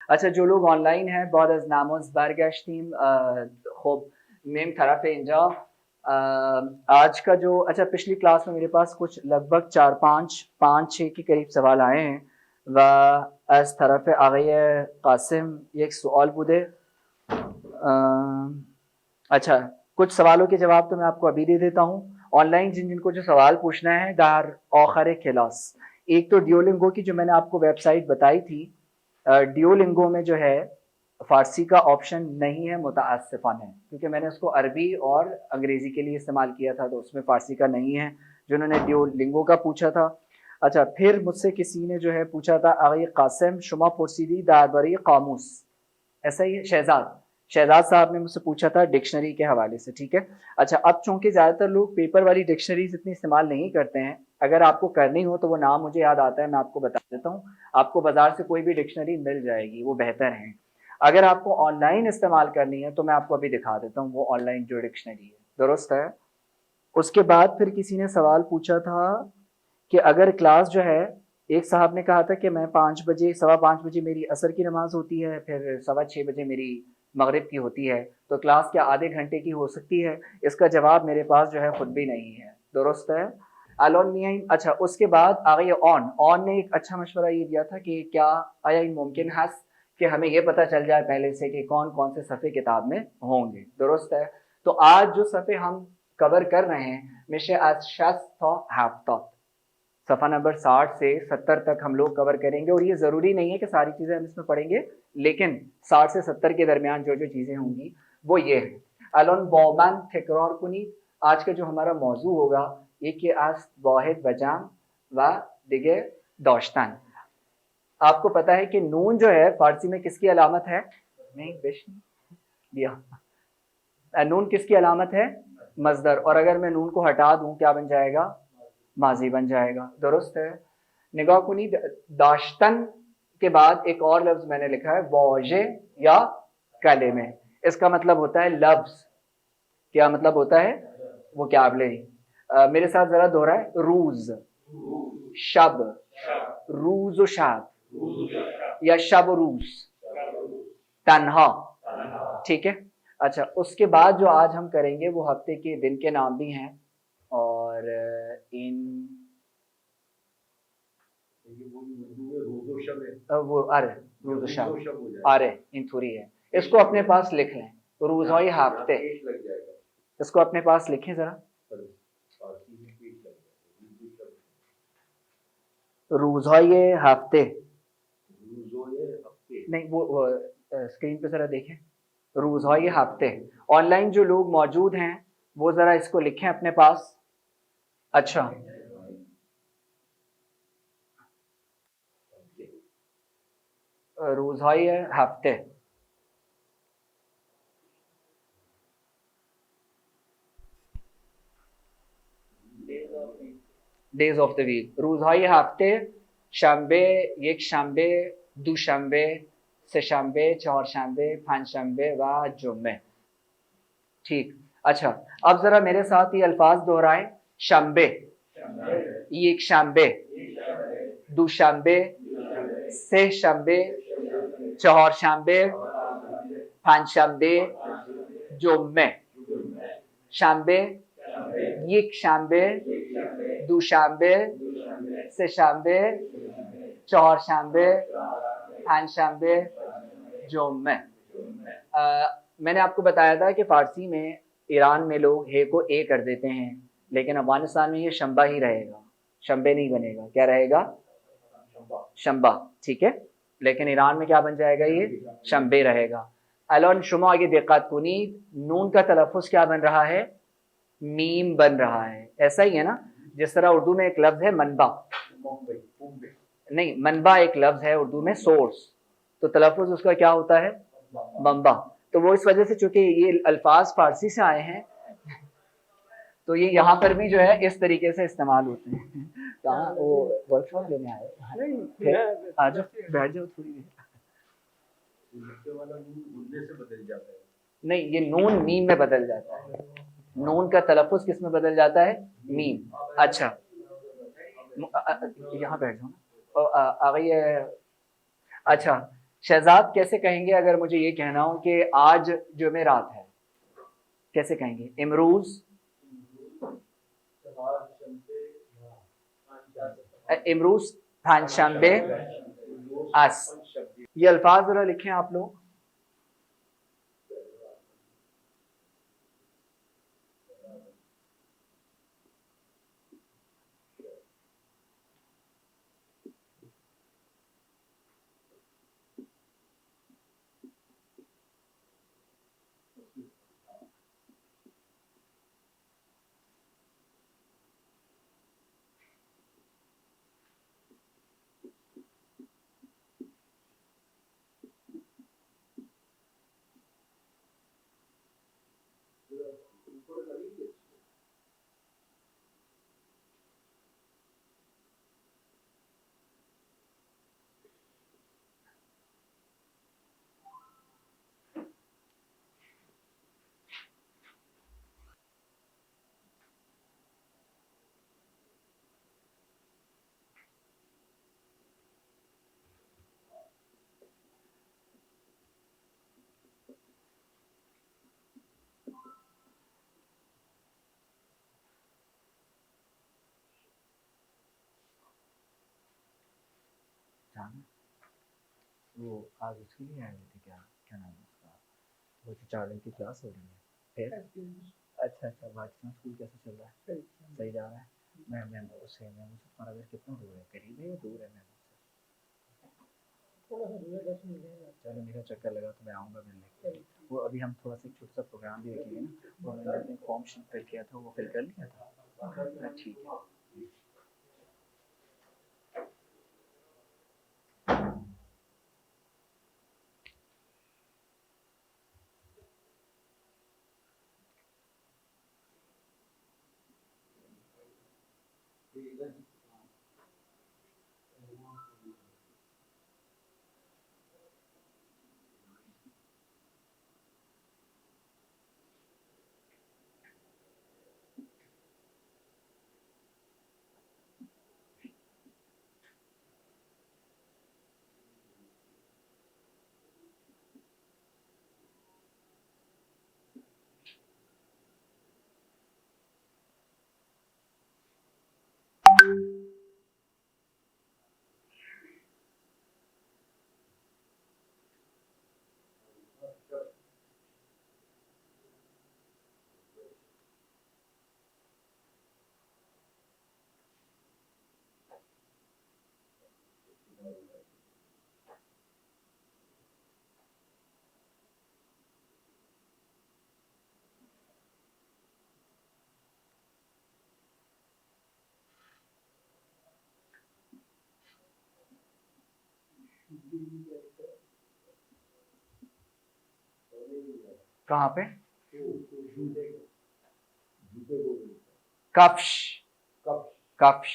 اچھا جو لوگ آن لائن ہیں بعد از ناموز برگشتیم خب میم طرف اینجا آج کا جو اچھا پچھلی کلاس میں میرے پاس کچھ لگ بھگ 4 5 کے قریب سوال آئے ہیں و از طرف آقای قاسم ایک سوال بودے. اچھا کچھ سوالوں کے جواب تو میں آپ کو ابھی دے دیتا ہوں. آن لائن جن کو جو سوال پوچھنا ہے در آخر کلاس، ایک تو ڈیولنگو کی جو میں نے آپ کو ویب سائٹ بتائی تھی، ڈیولنگو میں جو ہے فارسی کا آپشن نہیں ہے متاسفانہ، کیونکہ میں نے اس کو عربی اور انگریزی کے لیے استعمال کیا تھا تو اس میں فارسی کا نہیں ہے جنہوں نے ڈیولنگو کا پوچھا تھا. اچھا پھر مجھ سے کسی نے جو ہے پوچھا تھا آقای قاسم شما پرسیدی درباره قاموس، ایسا ہی ہے شہزاد صاحب نے مجھ سے پوچھا تھا ڈکشنری کے حوالے سے. ٹھیک ہے. اچھا اب چونکہ زیادہ تر لوگ پیپر والی ڈکشنریز اتنی استعمال نہیں کرتے ہیں، اگر آپ کو کرنی ہو تو وہ نام مجھے یاد آتا ہے میں آپ کو بتا دیتا ہوں. آپ کو بازار سے کوئی بھی ڈکشنری مل جائے گی، وہ بہتر ہیں. اگر آپ کو آن لائن استعمال کرنی ہے تو میں آپ کو ابھی دکھا دیتا ہوں وہ آن لائن جو ڈکشنری ہے. درست ہے. اس کے بعد پھر کسی نے سوال پوچھا تھا کہ اگر کلاس جو ہے، ایک صاحب نے کہا تھا کہ میں 5 بجے 5:15 میری عصر کی نماز ہوتی ہے، پھر 6:15 میری مغرب کی ہوتی ہے، تو کلاس کیا آدھے گھنٹے کی ہو سکتی ہے؟ اس کا جواب میرے پاس جو ہے خود بھی نہیں ہے. درست ہے. اچھا اس کے بعد آگے آن نے ایک اچھا مشورہ یہ دیا تھا کہ کیا آیا ممکن ہے کہ ہمیں یہ پتہ چل جائے پہلے سے کہ کون کون سے صفحے کتاب میں ہوں گے. درست ہے. تو آج جو صفحے ہم کور کر رہے ہیں میشے از 60 تا 70، صفحہ نمبر 60 سے 70 تک ہم لوگ کور کریں گے. اور یہ ضروری نہیں ہے کہ ساری چیزیں ہم اس میں پڑھیں گے، لیکن 60 سے 70 کے درمیان جو جو چیزیں ہوں گی وہ یہ ہے. الان بابن تکرار کنید. آج کا جو ہمارا موضوع ہوگا یہ کہ از واحد بجام و دیگه داشتن. آپ کو پتا ہے کہ نون جو ہے فارسی میں کس کی علامت ہے؟ نہیں دیا. نون کس کی علامت ہے؟ مصدر. اور اگر میں نون کو ہٹا دوں کیا بن جائے گا؟ ماضی بن جائے گا. درست ہے. نگاہ کنی داشتن کے بعد ایک اور لفظ میں نے لکھا ہے واجے یا کلمے. اس کا مطلب ہوتا ہے لفظ. کیا مطلب ہوتا ہے؟ وکیبلری. میرے ساتھ ذرا دوہرائے. روز، شب، روز و شب یا شب و روز، تنہا. ٹھیک ہے. اچھا اس کے بعد جو آج ہم کریں گے وہ ہفتے کے دن کے نام بھی ہیں، اور ان وہ روز و شب ان تھوڑی ہے. اس کو اپنے پاس لکھ لیں. روزهای ہفتے، اس کو اپنے پاس لکھیں ذرا. روزهای ہفتے نہیں، وہ اسکرین پہ ذرا دیکھیں. روزهای ہفتے. آن لائن جو لوگ موجود ہیں وہ ذرا اس کو لکھیں اپنے پاس. اچھا روزهای ہفتے. Days of the week. روزهای هفته شنبه، یک شنبه، دوشنبه، سه شنبه، چهارشنبه، پنجشنبه و جمعه. ٹھیک. اچھا اب ذرا میرے ساتھ یہ الفاظ دہرائیں. شنبه، یک شنبه، دوشنبه، سه شنبه، چهارشنبه، پنجشنبه، جمعه. شنبه، یک شنبه، دوشنبه، سه شنبه، چهارشنبه، پنجشنبه، جمعه. میں نے آپ کو بتایا تھا کہ فارسی میں ایران میں لوگ ہے کو اے کر دیتے ہیں، لیکن افغانستان میں یہ شنبہ ہی رہے گا، شنبے نہیں بنے گا. کیا رہے گا؟ شنبہ. ٹھیک ہے. لیکن ایران میں کیا بن جائے گا؟ یہ شنبے رہے گا. الان شما اگه دقت کنید نون کا تلفظ کیا بن رہا ہے؟ میم بن رہا ہے. ایسا ہی ہے نا، جس طرح اردو میں ایک لفظ ہے منبع. نہیں، منبع ایک لفظ ہے اردو میں، سورس، تو تلفظ اس کا کیا ہوتا ہے؟ منبع. تو وہ اس وجہ سے چونکہ یہ الفاظ فارسی سے آئے ہیں تو یہ یہاں پر بھی جو ہے اس طریقے سے استعمال ہوتے ہیں. کہاں وہ ورک شاپ لینے آئے؟ آ جاؤ بیٹھ جاؤ تھوڑی دیر. نہیں، یہ نون میم میں بدل جاتا ہے. نون کا تلفظ کس میں بدل جاتا ہے؟ میم. اچھا یہاں بیٹھ جاؤ نا. اچھا شہزاد کیسے کہیں گے اگر مجھے یہ کہنا ہو کہ آج جمعرات ہے؟ کیسے کہیں گے؟ امروز، امروز پنجشنبه است. یہ الفاظ ذرا لکھیں آپ لوگ. وہ آج اس کے لیے آئے ہوئے تھے، کیا نام ہے اس کا؟ وہ جو 4 دن کی کلاس ہو رہی ہے پھر؟ اچھا اچھا، پاکستان اسکول کیسا چل رہا ہے؟ صحیح جا رہا ہے؟ میں اس سے تمہارا گھر کتنا دور ہے؟ قریب ہے یا دور ہے؟ میں چلو میرا چکر لگا تو میں آؤں گا ملنے کے لیے. وہ ابھی ہم تھوڑا سا ایک چھوٹا سا پروگرام بھی رکھیں گے نا، وہ میں نے اپنے فارم فل کیا تھا، وہ فل کر لیا تھا. ٹھیک ہے. کہاں پہ؟ کفش، کفش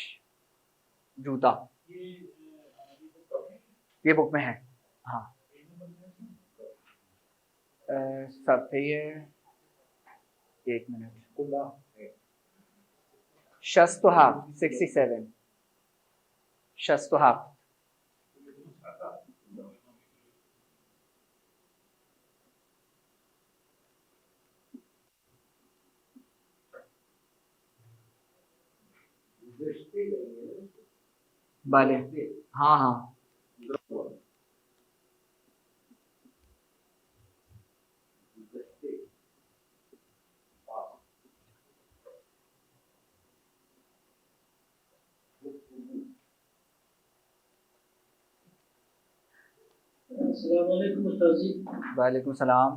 جوتا، یہ بک میں ہے. ہاں صفحے یہ 1 منٹ. 67 67. بالے، ہاں ہاں. السلام علیکم استاد جی. وعلیکم السلام.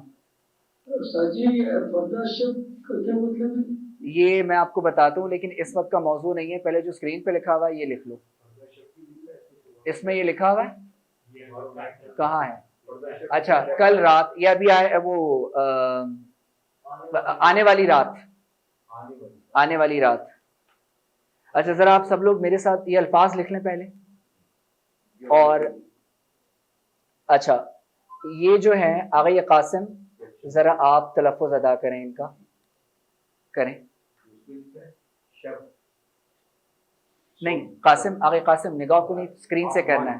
استاد جی پردہ شب کا کیا مطلب ہے؟ یہ میں آپ کو بتاتا ہوں، لیکن اس وقت کا موضوع نہیں ہے. پہلے جو اسکرین پہ لکھا ہوا ہے یہ لکھ لو. اس میں یہ لکھا ہوا ہے کہاں ہے؟ اچھا کل رات، یہ ابھی آئے وہ آنے والی رات، آنے والی رات. اچھا ذرا آپ سب لوگ میرے ساتھ یہ الفاظ لکھ لیں پہلے. اور اچھا یہ جو ہے آغا قاسم، ذرا آپ تلفظ ادا کریں ان کا، کریں. نہیں قاسم، آغا قاسم نگاہ کو نہیں، اسکرین سے کرنا ہے.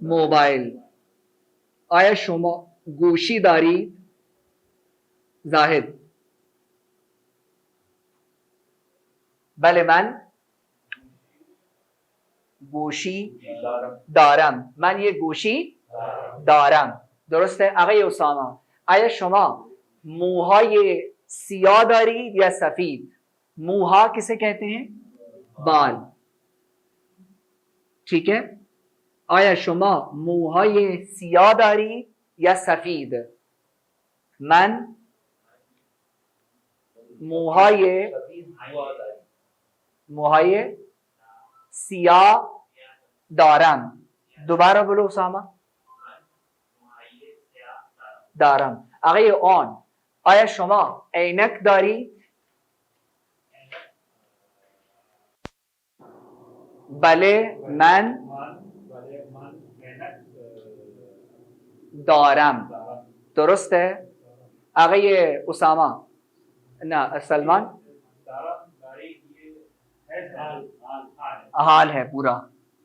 موبایل. آیا شما گوشی دارید؟ زاهد. بله من گوشی دارم. من یک گوشی دارم. درسته؟ آقای اسامه آیا شما موهای سیاه دارید یا سفید؟ موها کسے کہتے ہیں؟ بال. ٹھیک ہے. آیا شما موهای سیاه دارید یا سفید؟ من موهای سیاه دارم. دوباره بولو اسامه. دارم. آقای آن آیا شما عینک دارید؟ بله من دارم. درسته؟ آقای اسامه نه سلمان حال ہے پورا.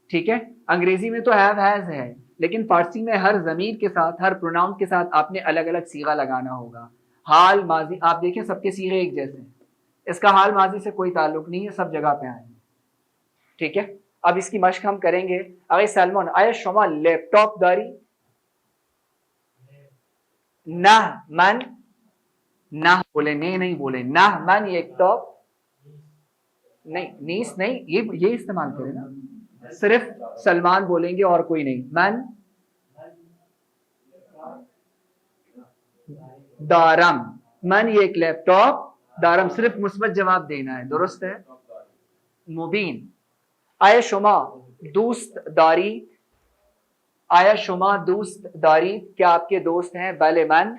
ٹھیک ہے. انگریزی میں تو ہیو ہیز ہے لیکن فارسی میں ہر ضمیر کے ساتھ ہر پروناؤن کے ساتھ آپ نے الگ الگ صیغہ لگانا ہوگا. حال ماضی آپ دیکھیں سب کے صیغے ایک جیسے ہیں. اس کا حال ماضی سے کوئی تعلق نہیں ہے, سب جگہ پہ آئیں. ٹھیک ہے. اب اس کی مشق ہم کریں گے. آقای سلمان آیا شما لیپ ٹاپ داری؟ نہ من نہ بولے نہیں بولے نہ من لیپ ٹاپ نہیں نیس نہیں یہ استعمال کریں نا. صرف سلمان بولیں گے اور کوئی نہیں. من دارم. من یہ ایک لیپ ٹاپ دارم صرف مثبت جواب دینا ہے. درست ہے. مبین آیا شما دوست داری؟ آیا شما دوست داری؟ کیا آپ کے دوست ہیں؟ بلے من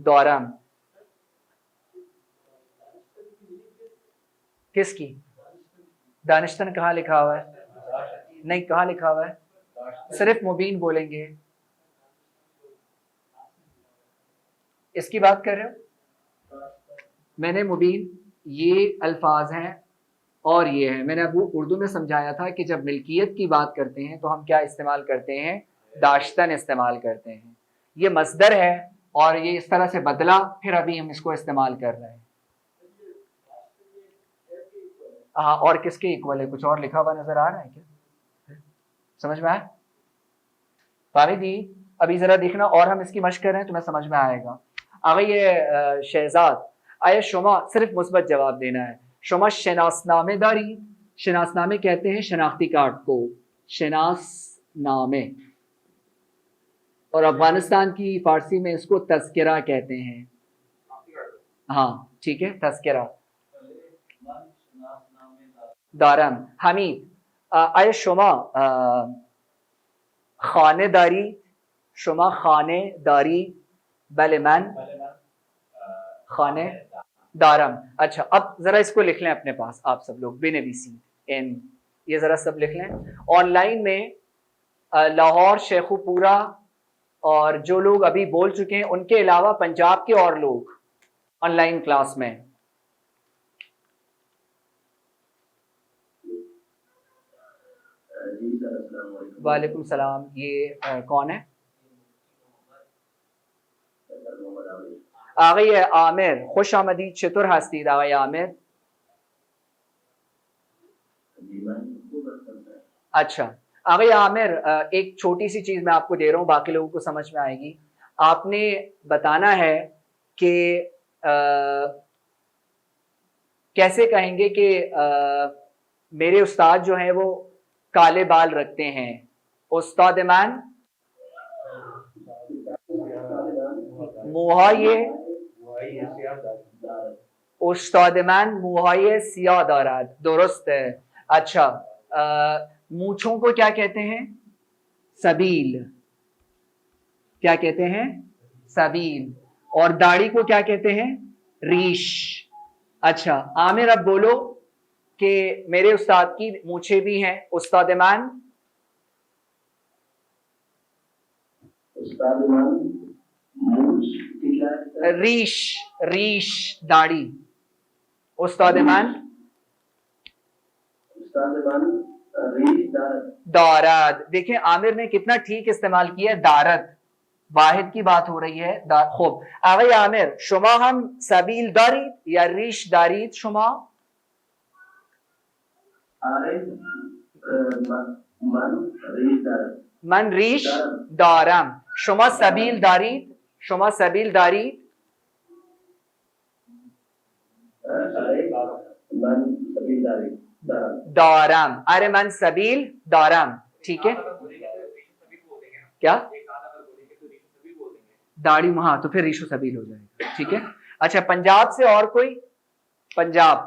دارم. کس کی؟ دانشتن کہاں لکھا ہوا ہے؟ نہیں کہاں لکھا ہوا ہے؟ صرف مبین بولیں گے. اس کی بات کر رہے ہو؟ میں نے مبین یہ الفاظ ہیں اور یہ ہے. میں نے ابو اردو میں سمجھایا تھا کہ جب ملکیت کی بات کرتے ہیں تو ہم کیا استعمال کرتے ہیں؟ داشتن استعمال کرتے ہیں. یہ مصدر ہے اور یہ اس طرح سے بدلا پھر ابھی ہم اس کو استعمال کر رہے ہیں. ہاں اور کس کے ایکول ہے؟ کچھ اور لکھا ہوا نظر آ رہا ہے کیا؟ سمجھ میں آئے؟ فاہمی ابھی ذرا دیکھنا اور ہم اس کی مشق کر رہے ہیں تو میں سمجھ میں آئے گا. آگے شہزاد آیا شما صرف مثبت جواب دینا ہے. شما شناسنامے داری؟ شناسنامے کہتے ہیں شناختی کارڈ کو. شناسنامے اور افغانستان کی فارسی میں اس کو تذکرہ کہتے ہیں. ہاں ٹھیک ہے تذکرہ. دارم. حمید آیا شما خانه داری؟ شما خانه داری؟ بله من خانه دارم. اچھا اب ذرا اس کو لکھ لیں اپنے پاس آپ سب لوگ بنویسی. یہ ذرا سب لکھ لیں. آن لائن میں لاہور شیخو پورا اور جو لوگ ابھی بول چکے ہیں ان کے علاوہ پنجاب کے اور لوگ آن لائن کلاس میں. وعلیکم السلام. یہ کون ہے؟ آقای عامر خوش آمدید. چطور هستید آقای عامر؟ اچھا آقای عامر ایک چھوٹی سی چیز میں آپ کو دے رہا ہوں باقی لوگوں کو سمجھ میں آئے گی. آپ نے بتانا ہے کہ کیسے کہیں گے کہ میرے استاد جو ہیں وہ کالے بال رکھتے ہیں. استاد من موهای استاد من موهای سیاه دارد. درست ہے. اچھا مونچھوں کو کیا کہتے ہیں؟ سبیل. کیا کہتے ہیں؟ سبیل. اور داڑھی کو کیا کہتے ہیں؟ ریش. اچھا عامر اب بولو کہ میرے استاد کی مونچھیں بھی ہیں. استاد من ریش ریش داڑھی. استاد من دارد. دیکھیں عامر نے کتنا ٹھیک استعمال کیا ہے, دارد. واحد کی بات ہو رہی ہے. خوب آقای عامر, شما هم سبیل دارید یا ریش دارید؟ شما من ریش دارم. شما سبیل دارید؟ شما سبیل دارید؟ دارم. ارے من سبیل دارم. ٹھیک ہے, کیا داڑھی, ہاں تو پھر ریشو سبیل ہو جائے گا. ٹھیک ہے. اچھا پنجاب سے اور کوئی؟ پنجاب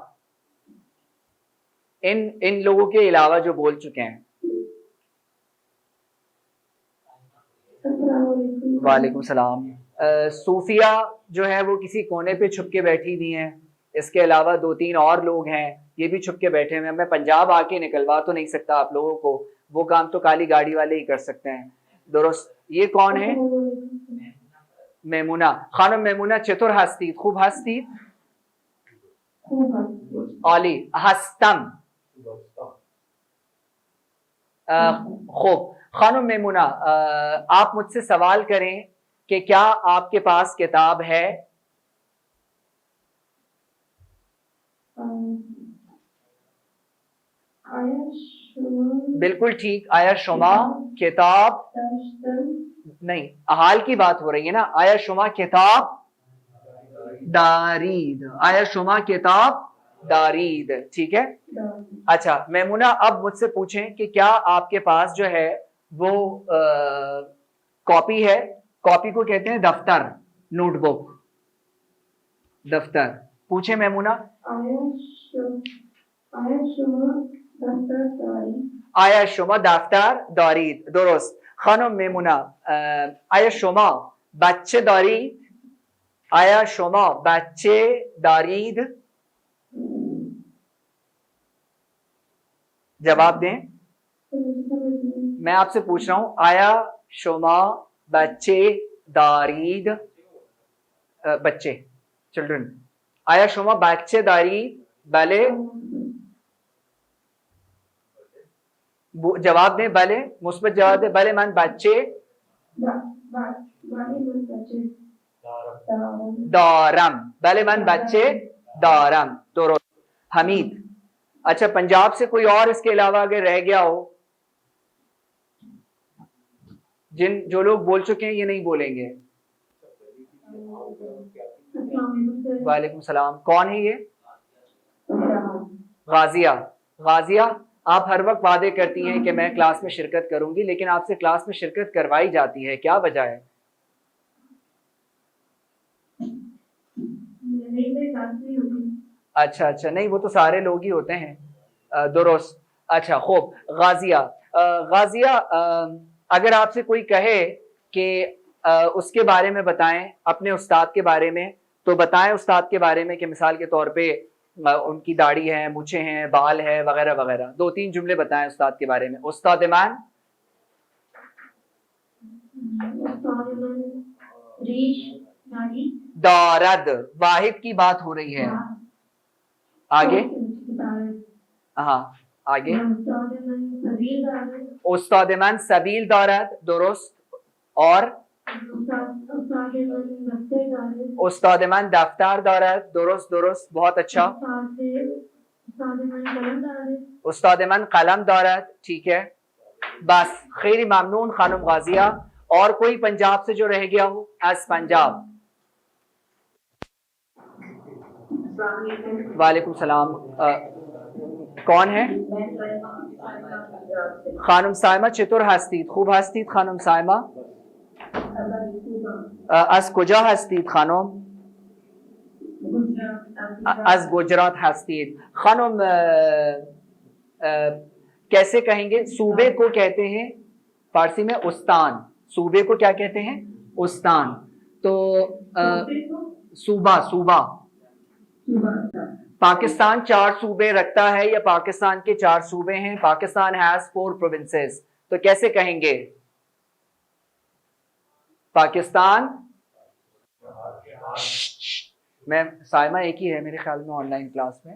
ان لوگوں کے علاوہ جو بول چکے ہیں. وعلیکم السلام. صوفیہ جو ہے وہ کسی کونے پہ چھپ کے بیٹھی ہوئی ہیں, اس کے علاوہ 2-3 اور لوگ ہیں یہ بھی چھپ کے بیٹھے ہوئے ہیں. میں پنجاب آ کے نکلوا تو نہیں سکتا آپ لوگوں کو, وہ کام تو کالی گاڑی والے ہی کر سکتے ہیں. درست. یہ کون ہے؟ میمونہ. خانم میمونہ چطور هستید؟ خوب هستید؟ عالی. هستم. خوب. خانم میمونہ آپ مجھ سے سوال کریں کہ کیا آپ کے پاس کتاب ہے؟ بالکل ٹھیک. آیا شما کتاب نہیں, حال کی بات ہو رہی ہے نا. آیا شما کتاب دارید. آیا شما کتاب دارید. ٹھیک ہے. اچھا میمونہ اب مجھ سے پوچھیں کہ کیا آپ کے پاس جو ہے وہ کاپی ہے؟ کاپی کو کہتے ہیں دفتر, نوٹ بک, دفتر. پوچھیں میمونہ. آیا شما دفتر دارید. درست. خانم میمونہ آیا شما بچه دارید؟ آیا شما بچه دارید؟ جواب دیں. میں آپ سے پوچھ رہا ہوں آیا شما بچے دارید؟ بچے, چلڈرن. آیا شما بچے دارید؟ بلے. جواب دیں. بلے, مثبت جواب دیں. بلے من بچے دارم. بلے من بچے دارم. درست. حمید. اچھا پنجاب سے کوئی اور اس کے علاوہ اگر رہ گیا ہو, جو لوگ بول چکے ہیں یہ نہیں بولیں گے. وعلیکم السلام. کون ہے یہ؟ غازیہ. غازیہ آپ ہر وقت وعدے کرتی ہیں کہ میں کلاس میں شرکت کروں گی, لیکن آپ سے کلاس میں شرکت کروائی جاتی ہے, کیا وجہ ہے؟ اچھا اچھا, نہیں وہ تو سارے لوگ ہی ہوتے ہیں. درست. اچھا خوب. غازیہ. غازیہ اگر آپ سے کوئی کہے کہ اس کے بارے میں بتائیں, اپنے استاد کے بارے میں, تو بتائیں استاد کے بارے میں کہ مثال کے طور پہ ان کی داڑھی ہے, مونچھیں ہیں, بال ہے, وغیرہ وغیرہ. 2-3 جملے بتائیں استاد کے بارے میں. استاد ایمان. دارد. واحد کی بات ہو رہی ہے. آگے. ہاں آگے. استاد من سبیل دارد. درست. اور استاد من دفتر دارد. درست درست, بہت اچھا. استاد من قلم دارد. ٹھیک ہے بس. خیلی ممنون خانم غازیہ. اور کوئی پنجاب سے جو رہ گیا ہو؟ از پنجاب. وعلیکم السلام. کون ہے؟ خانم سائمہ چطور هستید؟ خوب هستید خانم سائمہ؟ از کجا هستید خانم؟ از گجرات هستید. خانم کیسے کہیں گے؟ صوبے کو کہتے ہیں فارسی میں استان. صوبے کو کیا کہتے ہیں؟ استان. تو صوبہ. صوبہ. پاکستان 4 صوبے رکھتا ہے یا پاکستان کے 4 صوبے ہیں؟ Pakistan has 4 provinces. تو کیسے کہیں گے؟ پاکستان. میں سائمہ ایک ہی ہے میرے خیال میں آن لائن کلاس میں.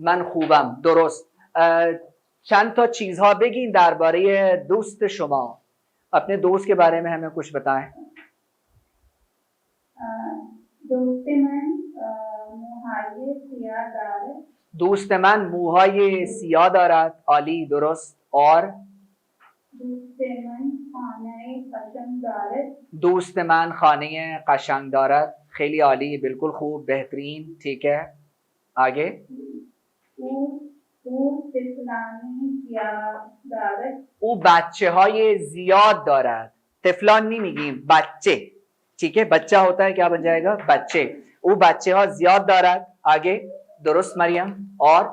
من خوبم. درست. چند تا چیزها بگین درباره دوست شما. اپنے دوست کے بارے میں ہمیں کچھ بتائیں. دوست من موهای سیاه دارد. عالی، درست. اور دوست من خانه قشنگ دارد. خیلی عالی، بالکل خوب، بہترین، ٹھیک ہے. آگے. او بچه های زیاد دارد. طفلان نمیگیم، بچه. ٹھیک ہے، بچہ ہوتا ہے کیا بن جائے گا؟ بچے. او بچه ها زیاد دارد. آگے. درست مریم. اور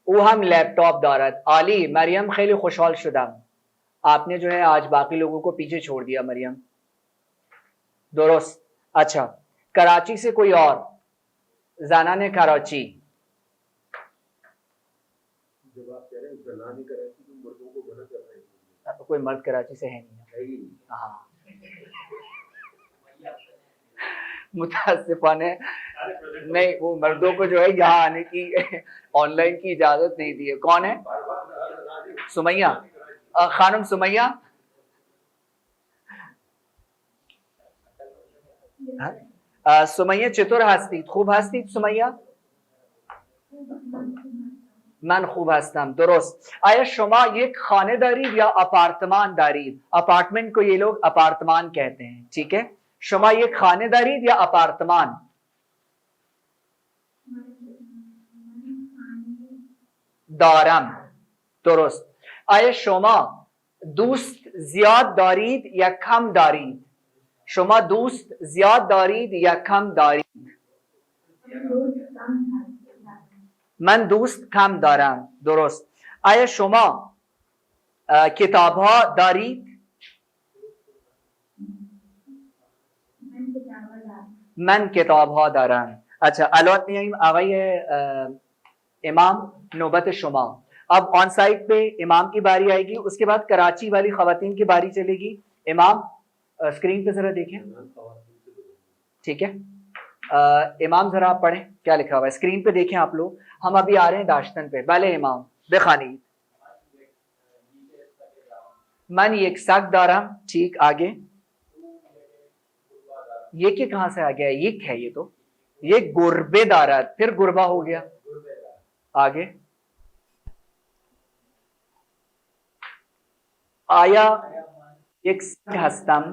او هم لپتاپ دارد. عالی مریم، خیلی خوشحال شدم. آپ نے جو ہے آج باقی لوگوں کو پیچھے چھوڑ دیا مریم. درست. اچھا، کراچی سے کوئی اور؟ زنان کراچی. جب آپ کہہ رہے ہیں زنان کراچی تو مردوں کو منع کر رہے ہیں. کوئی مرد کراچی سے ہے نہیں. ہاں متاسفانہ نہیں، وہ مردوں کو جو ہے یہاں آنے کی آن لائن کی اجازت نہیں دی ہے. کون ہے؟ سمیہ. خانم سمیہ. سمیہ چطور هستید؟ خوب هستید سمیہ؟ من خوب هستم. درست. آیا شما یک خانه دارید یا آپارتمان دارید؟ اپارٹمنٹ کو یہ لوگ اپارتمان کہتے ہیں، ٹھیک ہے. شما یک خانه دارید یا اپارتمان؟ دارم. درست. آیا شما دوست زیاد دارید یا کم دارید؟ شما دوست زیاد دارید یا کم دارید؟ من دوست کم دارم. درست. آیا شما کتاب ها دارید؟ من کتاب ها دارم. اچھا، الان میایم آقای امام، نوبت شما. اب آن سائٹ پہ امام کی باری آئے گی، اس کے بعد کراچی والی خواتین کی باری چلے گی. امام اسکرین پہ ذرا دیکھیں، ٹھیک ہے. امام ذرا آپ پڑھیں کیا لکھا ہوا ہے، اسکرین پہ دیکھیں آپ لوگ. ہم ابھی آ رہے ہیں داشتن پہ. بلے امام بخوانید. من یک سگ دارم. ٹھیک، آگے. یہ کہ کہاں سے آ گیا؟ یک ہے یہ تو. یہ گربے دارد، پھر گربا ہو گیا. آگے. آیا ایک سگ ہستم.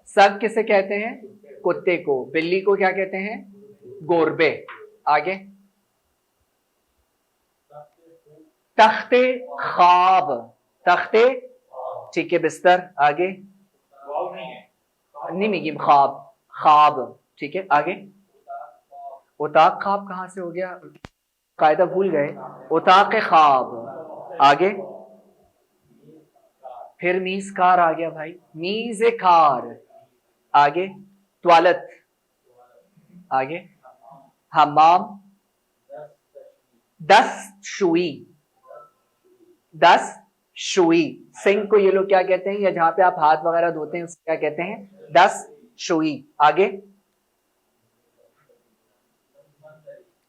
سگ کسے کہتے ہیں؟ کتے کو. بلی کو کیا کہتے ہیں؟ گربے. آگے. تخت خواب. تخت، ٹھیک ہے، بستر. آگے. نہیں میگیم خواب خواب ٹھیک ہے آگے اتاق خواب کہاں سے ہو گیا قاعدہ بھول گئے اتاق خواب آگے پھر میز کار آ گیا بھائی میز کار آگے توالت آگے حمام دست شوئی دست شوئی سنک کو یہ لوگ کیا کہتے ہیں یا جہاں پہ آپ ہاتھ وغیرہ دھوتے ہیں اس کو کیا کہتے ہیں دست شوئی آگے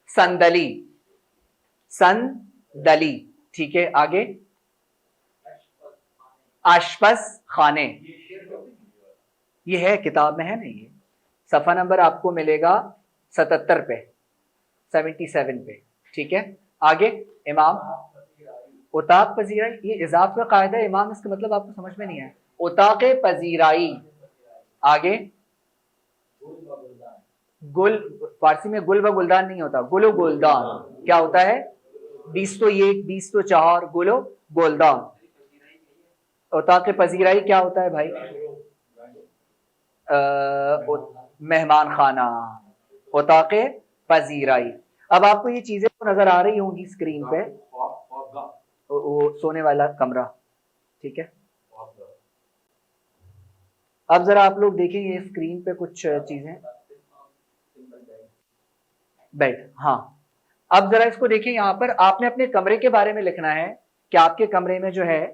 سندلی سندلی ٹھیک ہے آگے آشپز خانے یہ ہے کتاب میں ہے نا یہ صفحہ نمبر آپ کو ملے گا 77 پہ 77 پہ ٹھیک ہے آگے امام اتاق پذیرائی یہ اضافہ کا قاعدہ ہے امام اس کا مطلب آپ کو سمجھ میں نہیں آیا اتاق پذیرائی آگے گل فارسی میں گل و گلدان نہیں ہوتا گل و گلدان کیا ہوتا ہے 20 تو 1 20 تو 4 گل و گلدان اتاق پذیرائی کیا ہوتا ہے بھائی مہمان خانہ اتاق پذیرائی اب آپ کو یہ چیزیں نظر آ رہی ہوں گی اسکرین پہ وہ سونے والا کمرہ ٹھیک ہے اب ذرا آپ لوگ دیکھیں یہ اسکرین پہ کچھ چیزیں بیڈ ہاں اب ذرا اس کو دیکھیں یہاں پر آپ نے اپنے کمرے کے بارے میں لکھنا ہے کہ آپ کے کمرے میں جو ہے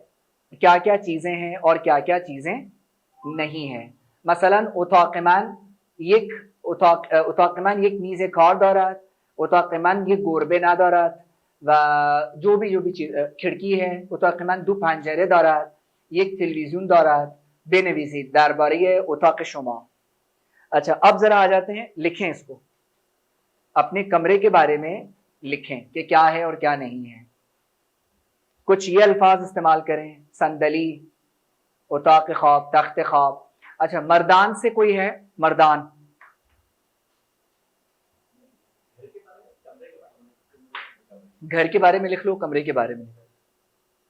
کیا کیا چیزیں ہیں اور کیا کیا چیزیں نہیں ہیں مثلا اتاقمان یک اتاقمان یک میز کار دارد اتاقمان یک گربه ندارد و جو بھی چیز کھڑکی ہے اتاقمان 2 پنجره دارد یک تلویزیون دارد بنویسید درباره اتاق شما اچھا اب ذرا آ جاتے ہیں لکھیں اس کو اپنے کمرے کے بارے میں لکھیں کہ کیا ہے اور کیا نہیں ہے کچھ یہ الفاظ استعمال کریں صندلی اتاق خواب تخت خواب اچھا مردان سے کوئی ہے مردان گھر کے بارے میں لکھ لو کمرے کے بارے میں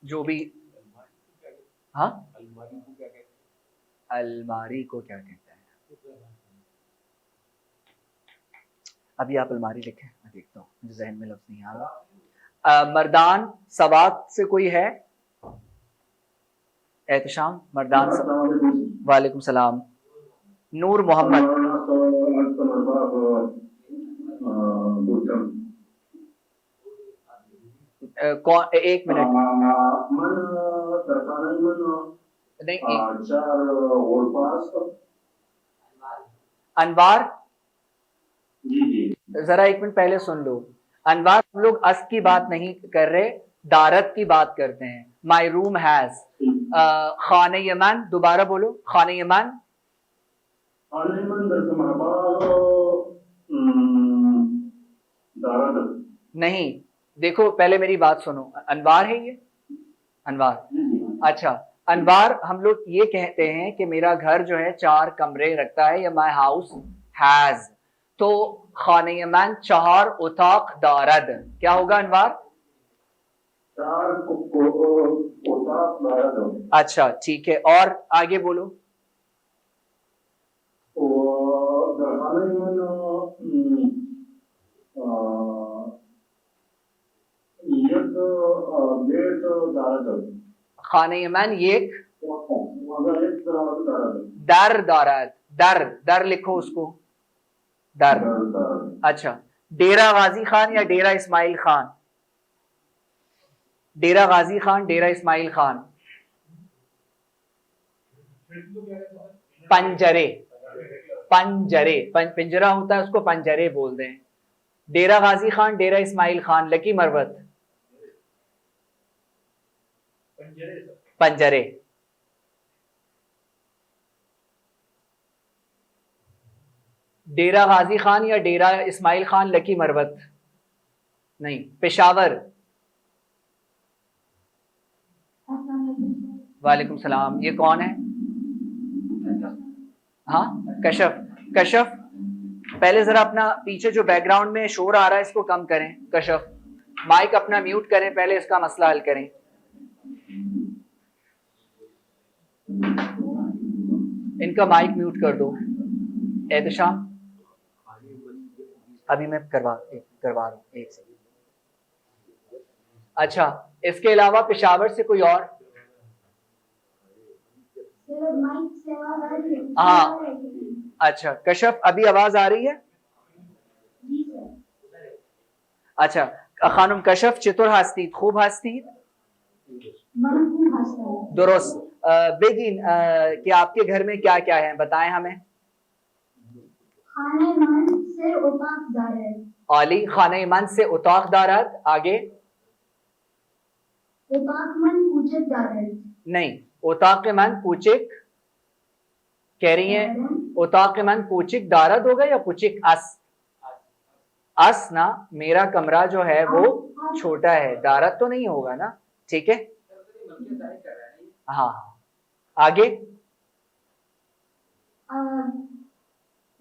جو بھی ہاں الماری کو کیا کہتا ہے ابھی آپ الماری لکھیں میں دیکھتا ہوں مجھے ذہن میں لفظ نہیں آ رہا مردان سوات سے کوئی ہے احتشام مردان وعلیکم السلام نور محمد ایک منٹ نہیں انوار ذرا ایک منٹ پہلے سن لو انوار ہم لوگ اس کی بات نہیں کر رہے دارت کی بات کرتے ہیں مائی روم ہیز خانہ یمن دوبارہ بولو خانہ یمن نہیں دیکھو پہلے میری بات سنو انوار ہے یہ انوار اچھا انوار ہم لوگ یہ کہتے ہیں کہ میرا گھر جو ہے 4 کمرے رکھتا ہے یا مائی ہاؤس ہیز تو خانہ یمن 4 اتاق دارد کیا ہوگا انوار اچھا ٹھیک ہے اور آگے بولو خانہ یمن ایک در دارد در لکھو اس کو در اچھا ڈیرہ غازی خان یا ڈیرہ اسماعیل خان ڈیرہ غازی خان ڈیرہ اسماعیل خان پنجرے پنجرے پنجرہ ہوتا ہے اس کو پنجرے بول دیں ڈیرہ غازی خان ڈیرہ اسماعیل خان لکی مروت پنجرے ڈیرہ غازی خان یا ڈیرہ اسماعیل خان لکی مروت نہیں پشاور وعلیکم السلام یہ کون ہے ہاں کشف کشف پہلے ذرا اپنا پیچھے جو بیک گراؤنڈ میں شور آ رہا ہے اس کو کم کریں کشف مائک اپنا میوٹ کریں پہلے اس کا مسئلہ حل کریں ان کا مائک میوٹ کر دو. احتشام ابھی میں کروا رہا ہوں ایک سیکنڈ. اچھا اس کے علاوہ پشاور سے کوئی اور؟ ہاں اچھا کشف ابھی آواز آ رہی ہے؟ اچھا خانم کشف چطور هستید؟ خوب هستید؟ درست. بگین کہ آپ کے گھر میں کیا کیا ہے بتائیں ہمیں. خانه من سه اتاق دارد. عالی. خانه من سے اتاق دارد. آگے. اتاق من کوچک دارد. نہیں اتاق من کوچک کہہ رہی ہیں. اتاق من کوچک دارد ہوگا یا کوچک اس نا. میرا کمرہ جو ہے وہ چھوٹا ہے. دارد تو نہیں ہوگا نا. ٹھیک ہے ہاں. آگے.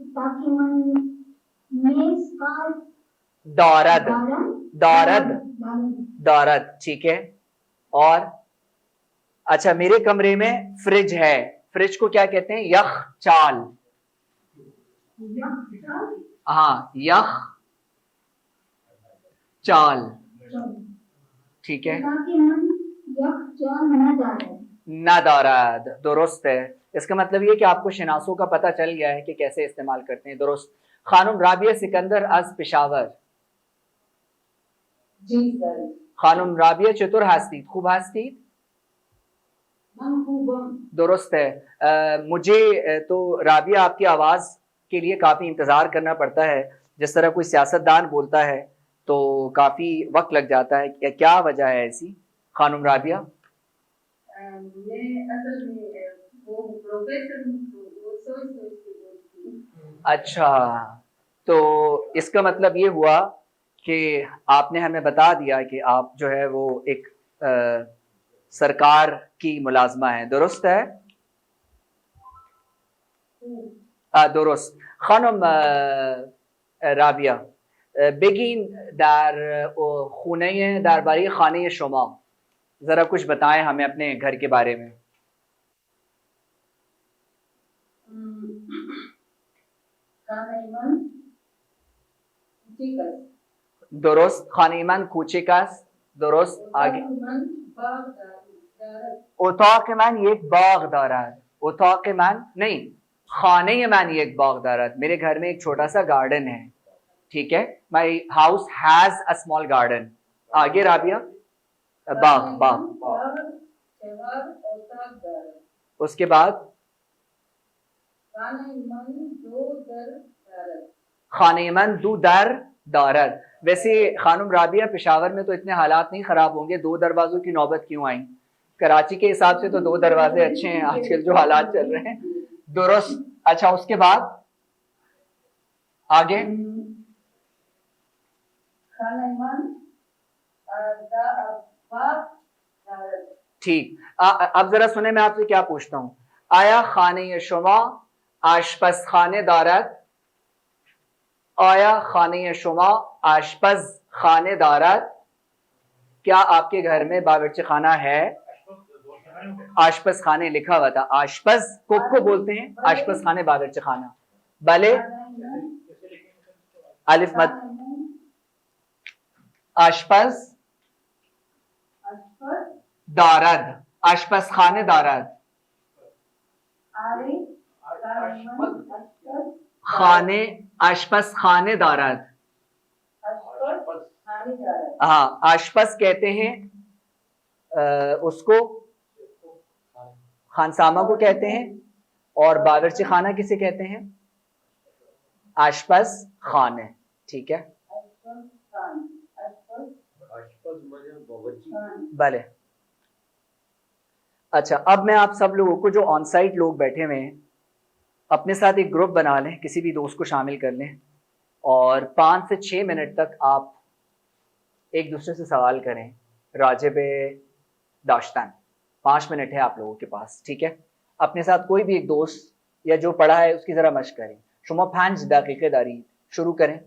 اتاق من میز کا دارد. دارد دارد ٹھیک ہے. اور اچھا میرے کمرے میں فریج ہے. فریج کو کیا کہتے ہیں؟ یخ چال. ہاں یخ چال ٹھیک ہے. نہ دارد درست ہے. اس کا مطلب یہ کہ آپ کو شناسوں کا پتہ چل گیا ہے کہ کیسے استعمال کرتے ہیں. درست. خانم رابعہ سکندر از پشاور. جی سر. خانم رابعہ چطور هستید؟ خوب هستید؟ من خوبم. درست ہے. مجھے تو رابعہ آپ کی آواز کے لیے کافی انتظار کرنا پڑتا ہے. جس طرح کوئی سیاستدان بولتا ہے تو کافی وقت لگ جاتا ہے. کیا وجہ ہے ایسی خانم رابعہ؟ میں اصل میں وہ پروفیسر ہوں تو وہ سوچ کے بولتی ہوں. اچھا تو اس کا مطلب یہ ہوا کہ آپ نے ہمیں بتا دیا کہ آپ جو ہے وہ ایک سرکار کی ملازمہ ہیں. درست ہے؟ درست. خانم رابعه بگین در خونه درباره خانه شما ذرا کچھ بتائیں ہمیں اپنے گھر کے بارے میں. خانه من کوچک است. درست. خانه من کوچک است. درست. آگے. اتاق من باغ دارد. اتاق من یک باغ دارد. اتاق من نہیں خانه من یک باغ دارد. میرے گھر میں ایک چھوٹا سا گارڈن ہے. ٹھیک ہے. My house has a small garden. آگے رابعہ. باغ. چہار اتاق دارد. اس کے بعد خانه من دو در دارد. خانه من دو در دارد. ویسے خانم رابعہ پشاور میں تو اتنے حالات نہیں خراب ہوں گے. 2 دروازوں کی نوبت کیوں آئیں؟ کراچی کے حساب سے تو 2 دروازے اچھے ہیں آج کل جو حالات چل رہے ہیں. درست. اچھا اس کے بعد آگے. خانه من باغ دارد. ٹھیک. اب ذرا سنیں میں آپ سے کیا پوچھتا ہوں. آیا خانه شما آشپز خانه دارد؟ آیا خانه شما آشپز خانه دارد؟ کیا آپ کے گھر میں باورچی خانہ ہے؟ آشپز خانے لکھا ہوا تھا. آشپز کوک کو بولتے ہیں. آشپز خانے باورچی خانہ. بلے الف مد. آشپز دارد. آشپز خانے دارد. خانے آشپز خانے دارد. ہاں آشپز کہتے ہیں اس کو خانسامہ کو کہتے ہیں. اور باورچی خانہ کسے کہتے ہیں؟ آشپز خانے. ٹھیک ہے بلے. اچھا اب میں آپ سب لوگوں کو جو آن سائٹ لوگ بیٹھے ہوئے ہیں اپنے ساتھ ایک گروپ بنا لیں. کسی بھی دوست کو شامل کر لیں اور 5 سے 6 منٹ تک آپ ایک دوسرے سے سوال کریں راجب داشتن. 5 منٹ ہے آپ لوگوں کے پاس. ٹھیک ہے. اپنے ساتھ کوئی بھی ایک دوست یا جو پڑھا ہے اس کی ذرا مشق کریں. شما 5 دقیقه دارید. شروع کریں.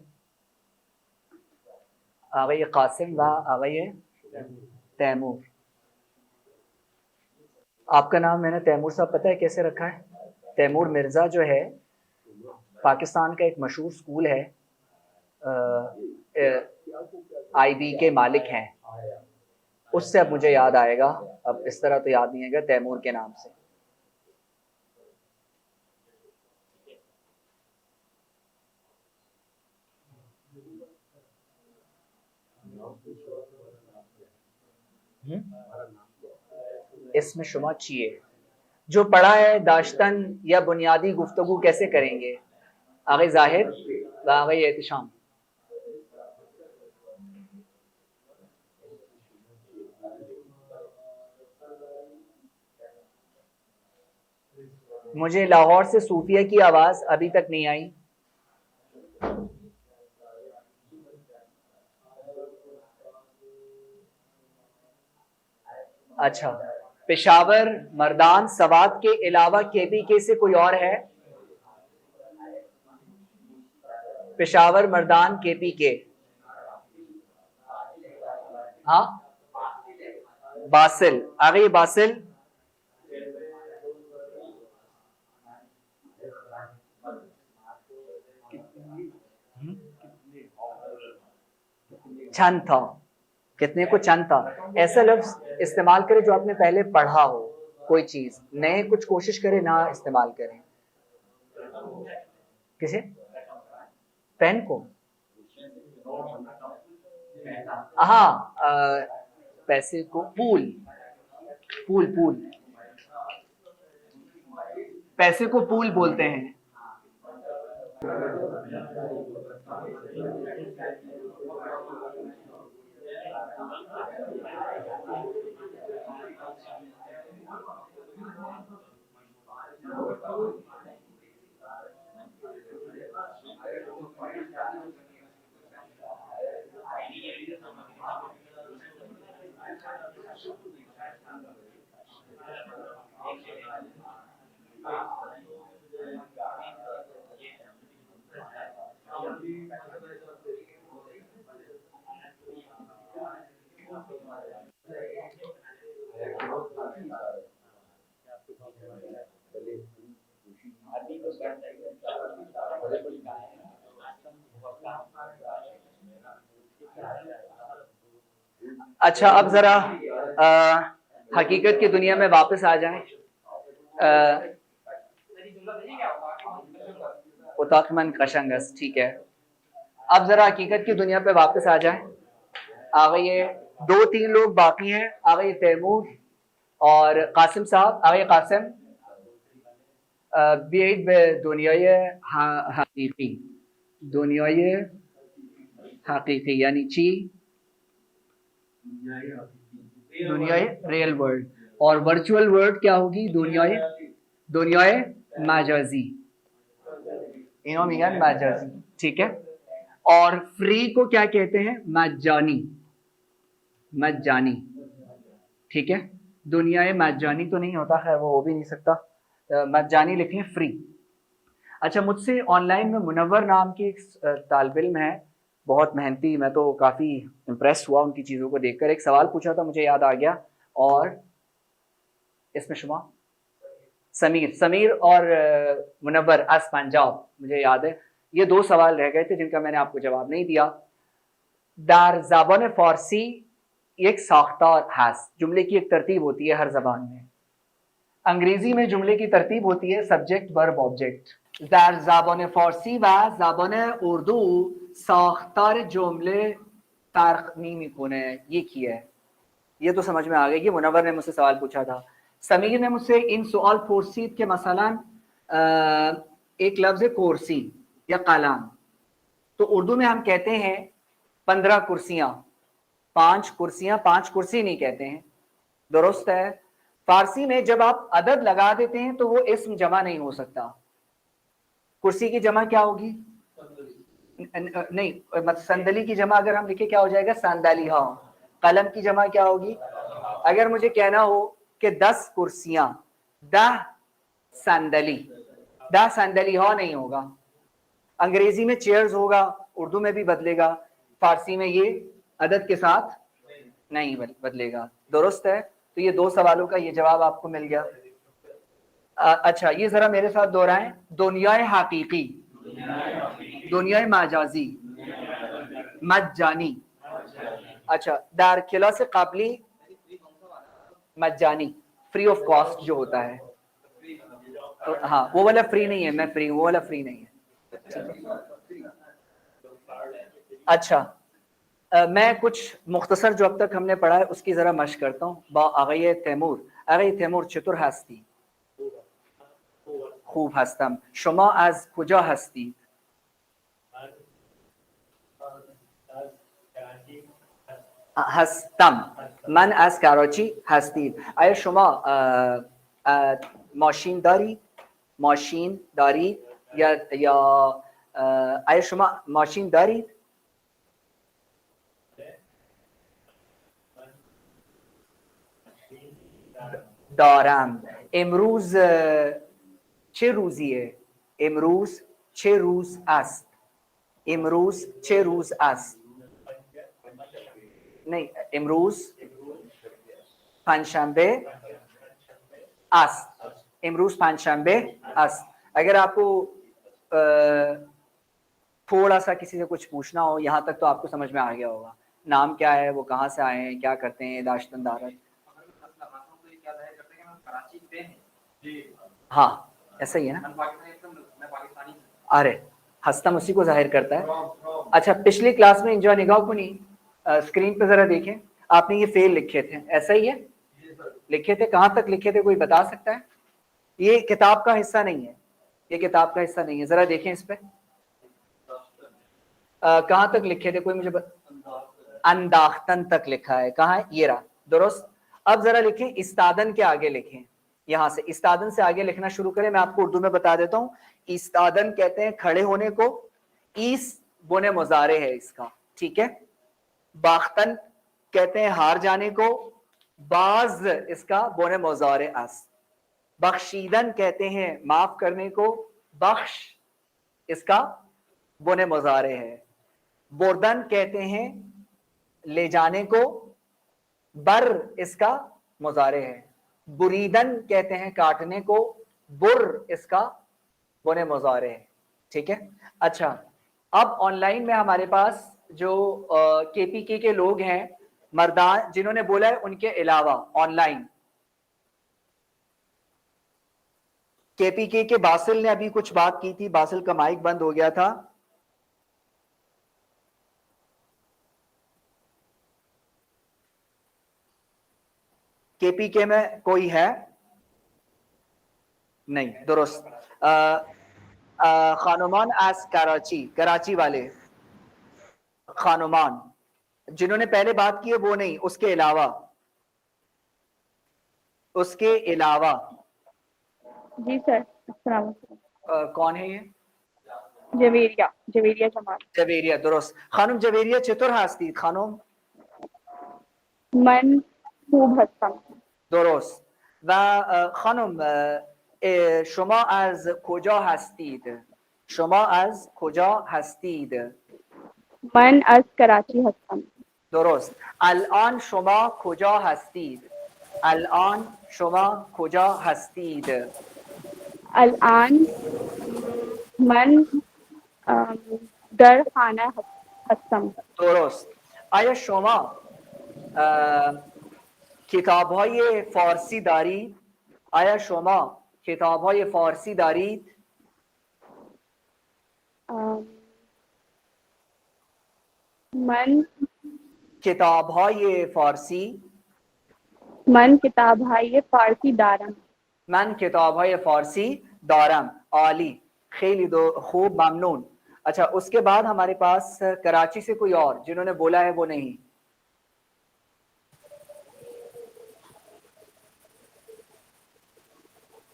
آقای قاسم و آقای تیمور. آپ کا نام میں نے تیمور صاحب پتہ ہے کیسے رکھا ہے؟ تیمور مرزا جو ہے پاکستان کا ایک مشہور اسکول ہے, آئی بی کے مالک ہیں, اس سے اب مجھے یاد آئے گا, اب اس طرح تو یاد نہیں آئے گا, تیمور کے نام سے. اسم شما چیئے, جو پڑھا ہے داشتن یا بنیادی گفتگو کیسے کریں گے؟ آگے ظاہر و آگے احتشام. مجھے لاہور سے صوفیہ کی آواز ابھی تک نہیں آئی. اچھا, پشاور, مردان, سوات کے علاوہ کے پی کے سے کوئی اور ہے؟ پشاور, مردان, کے پی کے. ہاں, باسل. آگے باسل. چند تھا, کتنے کو چند تھا. ایسا لفظ استعمال کرے جو آپ نے پہلے پڑھا ہو, کوئی چیز نئے کچھ کوشش کرے نہ استعمال کریں. کسے؟ پین کو. ہاں, پیسے کو پول, پول پول, پیسے کو پول بولتے ہیں. اچھا, اب ذرا حقیقت کی دنیا میں واپس آ جائیں. اتاقمن قشنگس, ٹھیک ہے. اب ذرا حقیقت کی دنیا پہ واپس آ جائیں. آگے یہ 2-3 لوگ باقی ہیں. آگے تیمور اور قاسم صاحب. آگے قاسم. بیعید به دنیای حقیقی. دنیای حقیقی یعنی چی؟ دنیای ریل ورلڈ. اور ورچوئل ورلڈ کیا ہوگی؟ دنیای مجازی. انہوں میگن مجازی, ٹھیک ہے. اور فری کو کیا کہتے ہیں؟ مجانی. مجانی, ٹھیک ہے. دنیای مجانی تو نہیں ہوتا, خیر وہ ہو بھی نہیں سکتا. مجانی لکھیں, فری. اچھا, مجھ سے آن لائن میں منور نام کی ایک طالب علم ہے, بہت محنتی. میں تو کافی امپریس ہوا ان کی چیزوں کو دیکھ کر. ایک سوال پوچھا تھا, مجھے یاد آ گیا. اور اس میں شما سمیر اور منور از پنجاب, مجھے یاد ہے. یہ 2 سوال رہ گئے تھے جن کا میں نے آپ کو جواب نہیں دیا. در زبان فارسی ایک ساختار ہست, جملے کی ایک ترتیب ہوتی ہے ہر زبان میں. انگریزی میں جملے کی ترتیب ہوتی ہے سبجیکٹ, ورب, آبجیکٹ. در زبان فارسی و زبان اردو ساختار جمله فرق نمیکنه, یکی ہے. یہ تو سمجھ میں آ گئی. یہ منور نے مجھ سے سوال پوچھا تھا. سمیر نے مجھ سے ان سوال پرسید کہ مثلا ایک لفظ کرسی یا قلم, تو اردو میں ہم کہتے ہیں 15 کرسیاں, 5 کرسیاں, 5 کرسی نہیں کہتے ہیں, درست ہے. فارسی میں جب آپ عدد لگا دیتے ہیں تو وہ اسم جمع نہیں ہو سکتا. کرسی کی جمع کیا ہوگی؟ نہیں, صندلی کی جمع اگر ہم لکھے کیا ہو جائے گا؟ صندلی. ہاں. قلم کی جمع کیا ہوگی؟ اگر مجھے کہنا ہو کہ 10 کرسیاں, 10 صندلی, 10 صندلی ہاں نہیں ہوگا. انگریزی میں چیئرز ہوگا, اردو میں بھی بدلے گا, فارسی میں یہ عدد کے ساتھ نہیں بدلے گا. درست ہے. تو یہ 2 سوالوں کا یہ جواب آپ کو مل گیا. اچھا یہ ذرا میرے ساتھ دہرائیں. دنیائے حقیقی, دنیائے مجازی, مجانی. اچھا their class قبلی مجانی, free of cost جو ہوتا ہے. ہاں وہ والا فری نہیں ہے, میں فری ہوں, وہ والا فری نہیں ہے. اچھا میں کچھ مختصر جو اب تک ہم نے پڑھا ہے اس کی ذرا مشق کرتا ہوں. با آقای تیمور, آقای تیمور چطور هستی؟ خوب هستم. شما از کجا هستی؟ هستم. من از کراچی هستید. آیا شما ماشین دارید؟ ماشین دارید یا آیا شما ماشین دارید؟ دارم. امروز چه روزیه؟ امروز چه روز است؟ امروز چه روز است؟ نہیں, امروز پنجشنبه است. امروز پنجشنبه است. اگر آپ کو تھوڑا سا کسی سے کچھ پوچھنا ہو یہاں تک تو آپ کو سمجھ میں آ گیا ہوگا. نام کیا ہے, وہ کہاں سے آئے ہیں, کیا کرتے ہیں, داشتن دارت. ہاں ایسا ہی ہے نا. ارے ہستم اسی کو ظاہر کرتا ہے. اچھا پچھلی کلاس میں انجوائے نگاہ کو نہیں, اسکرین پہ ذرا دیکھیں, آپ نے یہ فیل لکھے تھے, ایسا ہی ہے لکھے تھے. کہاں تک لکھے تھے کوئی بتا سکتا ہے؟ یہ کتاب کا حصہ نہیں ہے, یہ کتاب کا حصہ نہیں ہے. ذرا دیکھیں اس پہ کہاں تک لکھے تھے, کوئی مجھے انداختن تک لکھا ہے. کہاں ہے؟ یہ رہا, درست. اب ذرا لکھیں استادن کے آگے لکھیں, یہاں سے استادن سے آگے لکھنا شروع کریں. میں آپ کو اردو میں بتا دیتا ہوں. استادن کہتے ہیں کھڑے ہونے کو, ایس بونے مضارع ہے اس کا, ٹھیک ہے. باختن کہتے ہیں ہار جانے کو, باز اس کا بونے مضارع است. بخشیدن کہتے ہیں معاف کرنے کو, بخش اس کا بونے مضارع ہے. بردن کہتے ہیں لے جانے کو, بر اس کا مضارع ہے. بریدن کہتے ہیں کاٹنے کو, بر اس کا بونے مضارع ہے, ٹھیک ہے. اچھا اب آن لائن میں ہمارے پاس جو کے پی کے لوگ ہیں مردان جنہوں نے بولا ہے ان کے علاوہ آن لائن کے پی کے باسل نے ابھی کچھ بات کی تھی. باسل کا مائک بند ہو گیا تھا. کے پی کے میں کوئی ہے نہیں, درست. خانمان از کراچی, کراچی والے خانمان جنہوں نے پہلے بات کی ہے وہ نہیں, اس کے علاوہ, اس کے علاوہ. جی سر السلام علیکم. کون ہے یہ؟ جویریہ, جویریہ جمال. جویریہ, درست. خانم جویریہ چطور هستید خانم؟ من خوب هستم. درست. و خانم شما از کجا هستید؟ شما از کجا هستید؟ من از کراچی هستم. درست. الان شما کجا هستید؟ الان شما کجا هستید؟ الان من در خانه هستم. درست. آیا شما کتاب‌های فارسی دارید؟ آیا شما کتاب‌های فارسی دارید؟ من کتاب‌های فارسی. من کتاب‌های فارسی دارم. من کتاب‌های فارسی دارم. عالی, خیلی خوب, ممنون. اچھا اس کے بعد ہمارے پاس کراچی سے کوئی اور جنہوں نے بولا ہے وہ نہیں.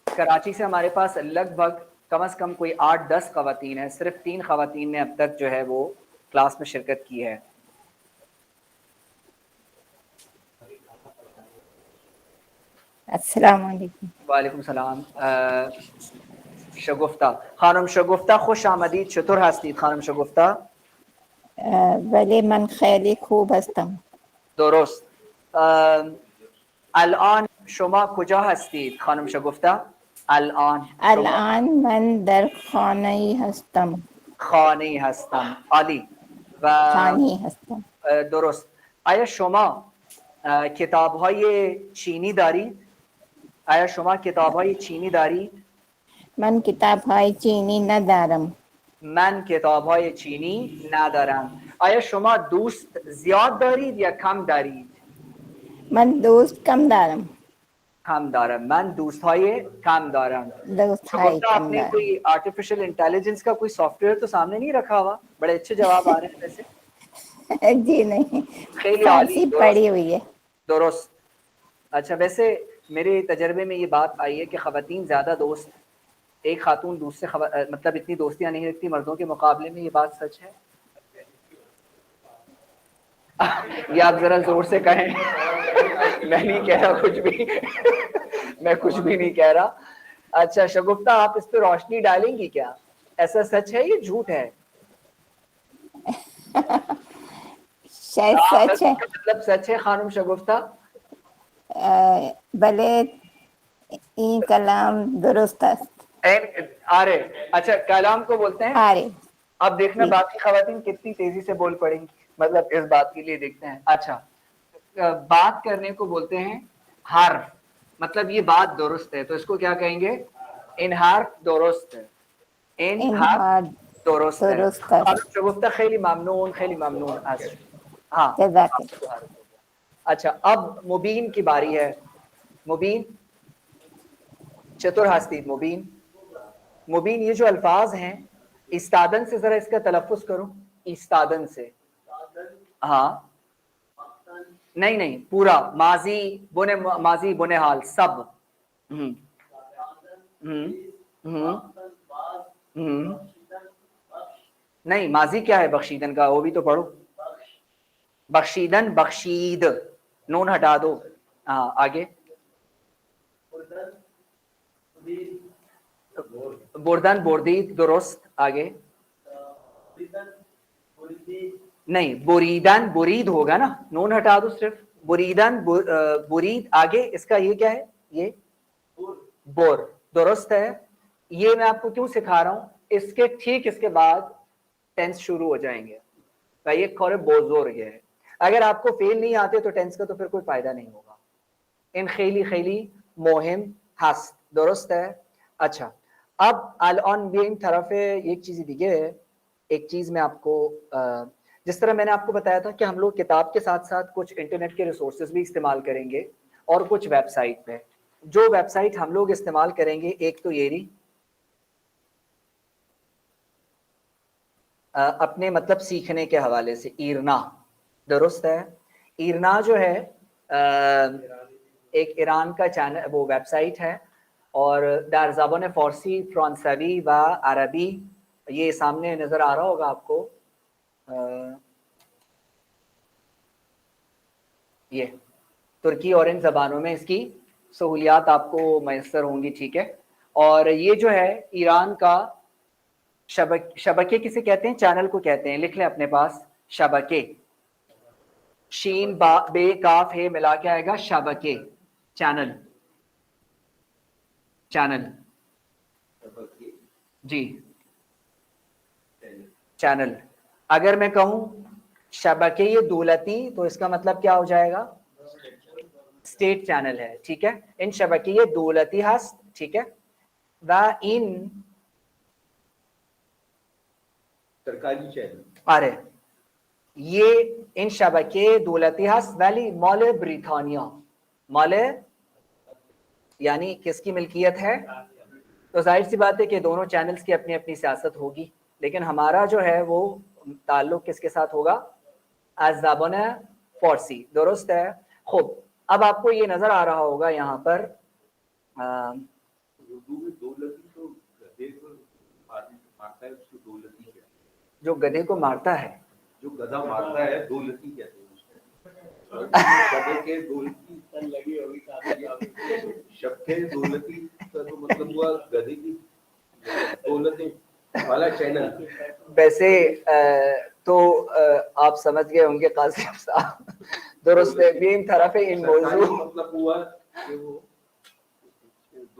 کراچی سے ہمارے پاس لگ بھگ کم از کم کوئی 8-10 خواتین ہیں. صرف 3 خواتین نے اب تک جو ہے وہ کلاس میں شرکت کی ہے. السلام علیکم. وعلیکم السلام. شگفتہ, خانم شگفتہ خوش آمدید. چطور هستید خانم شگفتہ؟ ولی من خیلی خوب هستم. درست. الان شما کجا هستید خانم شگفتہ؟ الان شما الان من در خانه هستم. خانه هستم. عالی. و خانه هستم. درست. آیا شما کتاب‌های چینی دارید؟ آیا شما کتاب‌های چینی دارید؟ من کتاب های چینی ندارم. من کتاب‌های چینی ندارم. آیا شما دوست زیاد دارید یا کم دارید؟ من دوست کم دارم. کم دارم. من دوست‌های کم دارم. دوست های شگفتہ، کم آپ نے دارم. کوئی آرٹیفیشل انٹیلیجنس کا کوئی سافٹ ویئر تو سامنے نہیں رکھا ہوا؟ بڑے اچھے جواب آ رہے ہیں ویسے. جی نہیں، خیلی عالی. فارسی پڑھی ہوئی ہے. درست. اچھا، ویسے میرے تجربے میں یہ بات آئی ہے کہ خواتین زیادہ دوست، ایک خاتون دوسرے مطلب اتنی دوستیاں نہیں رکھتی مردوں کے مقابلے میں. یہ بات سچ ہے؟ یہ آپ ذرا زور سے کہیں. میں نہیں کہہ رہا کچھ بھی. میں کچھ بھی نہیں کہہ رہا. اچھا شگفتہ، آپ اس پہ روشنی ڈالیں گی کیا؟ ایسا سچ ہے یہ جھوٹ ہے؟ شاید سچ ہے. مطلب سچ ہے خانم شگفتہ؟ بھلے این کلام درست است. آرے. اچھا، کلام کو بولتے ہیں. آرے. اب دیکھنا جی. باقی خواتین کتنی تیزی سے بول پڑیں گی، مطلب اس بات کے لیے دیکھتے ہیں. اچھا، بات کرنے کو بولتے ہیں حرف، مطلب یہ بات درست ہے تو اس کو کیا کہیں گے؟ ان حرف درست ہے. ان این حرف حرف درست ہے. درست اب است. شگفتہ خیلی ممنون، خیلی ممنون. ہاں. جزاک اللہ. اچھا، اب مبین کی باری ہے. مبین، چتر ہستی. مبین. مبین یہ جو الفاظ ہیں، استادن سے ذرا اس کا تلفظ کرو. استادن سے. ہاں نہیں نہیں، پورا ماضی بنے، ماضی بنے حال سب. ہم ہم ہم ہم نہیں، ماضی کیا ہے بخشیدن کا؟ وہ بھی تو پڑھو. بخشیدن، بخشید، نون ہٹا دو. ہاں آگے. بردن، بردید، درست. آگے. نہیں، بریدن، برید ہوگا نا، نون ہٹا دو صرف. بریدن، برید. آگے اس کا یہ کیا ہے؟ یہ بور. درست ہے. یہ میں آپ کو کیوں سکھا رہا ہوں، اس کے ٹھیک اس کے بعد ٹینس شروع ہو جائیں گے. یہ کھورے بوزور یہ ہے. اگر آپ کو فیل نہیں آتے تو ٹینس کا تو پھر کوئی فائدہ نہیں ہوگا. ان خیلی خیلی مهم هست. درست ہے. اچھا، اب الان بیایم طرف یک چیزی دیگه. ایک چیز میں آپ کو جس طرح میں نے آپ کو بتایا تھا کہ ہم لوگ کتاب کے ساتھ ساتھ کچھ انٹرنیٹ کے ریسورسز بھی استعمال کریں گے اور کچھ ویب سائٹ پہ. جو ویب سائٹ ہم لوگ استعمال کریں گے، ایک تو یہ رہی اپنے مطلب سیکھنے کے حوالے سے ایرنا. درست ہے. ایرنا جو ہے ایک ایران کا چینل، وہ ویب سائٹ ہے، اور در زبان فارسی، فرانسوی و عربی. یہ سامنے نظر آ رہا ہوگا آپ کو. یہ ترکی اور ان زبانوں میں اس کی سہولیات آپ کو میسر ہوں گی. ٹھیک ہے. اور یہ جو ہے ایران کا شبکے کسے کہتے ہیں؟ چینل کو کہتے ہیں. لکھ لیں اپنے پاس، شبکے. شین با بے کاف ہے ملا کے آئے گا شبکے. چینل. چینل جی، چینل. اگر میں کہوں شبکے یہ دولتی تو اس کا مطلب کیا ہو جائے گا؟ اسٹیٹ چینل ہے. ٹھیک ہے. ان شبکے یہ دولتی ہست. ٹھیک ہے. و ان سرکاری چینل. آره یہ ان شبکه دولتی هست ولی مال بریتانیا. مال یعنی کس کی ملکیت ہے؟ تو ظاہر سی بات ہے کہ دونوں چینلز کی اپنی اپنی سیاست ہوگی، لیکن ہمارا جو ہے وہ تعلق کس کے ساتھ ہوگا؟ از زبان فارسی. درست ہے. خوب، اب آپ کو یہ نظر آ رہا ہوگا یہاں پر اردو میں دولتی تو گدھے کو مارتا ہے، اس کو دولتی کہتے ہیں. جو گدھے کو مارتا ہے، جو گدھا مارتا ہے دولتی کہتے ہیں اس کو. گدھے کے دولتی لگی ہوگی. شبکے دولتی کا تو مطلب ہوا گدھے کی دولتیں والا چینل. ویسے تو آپ سمجھ گئے ہوں گے قاسم صاحب. درست ہے. بیم طرف ان موضوع مطلب ہوا کہ وہ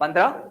15,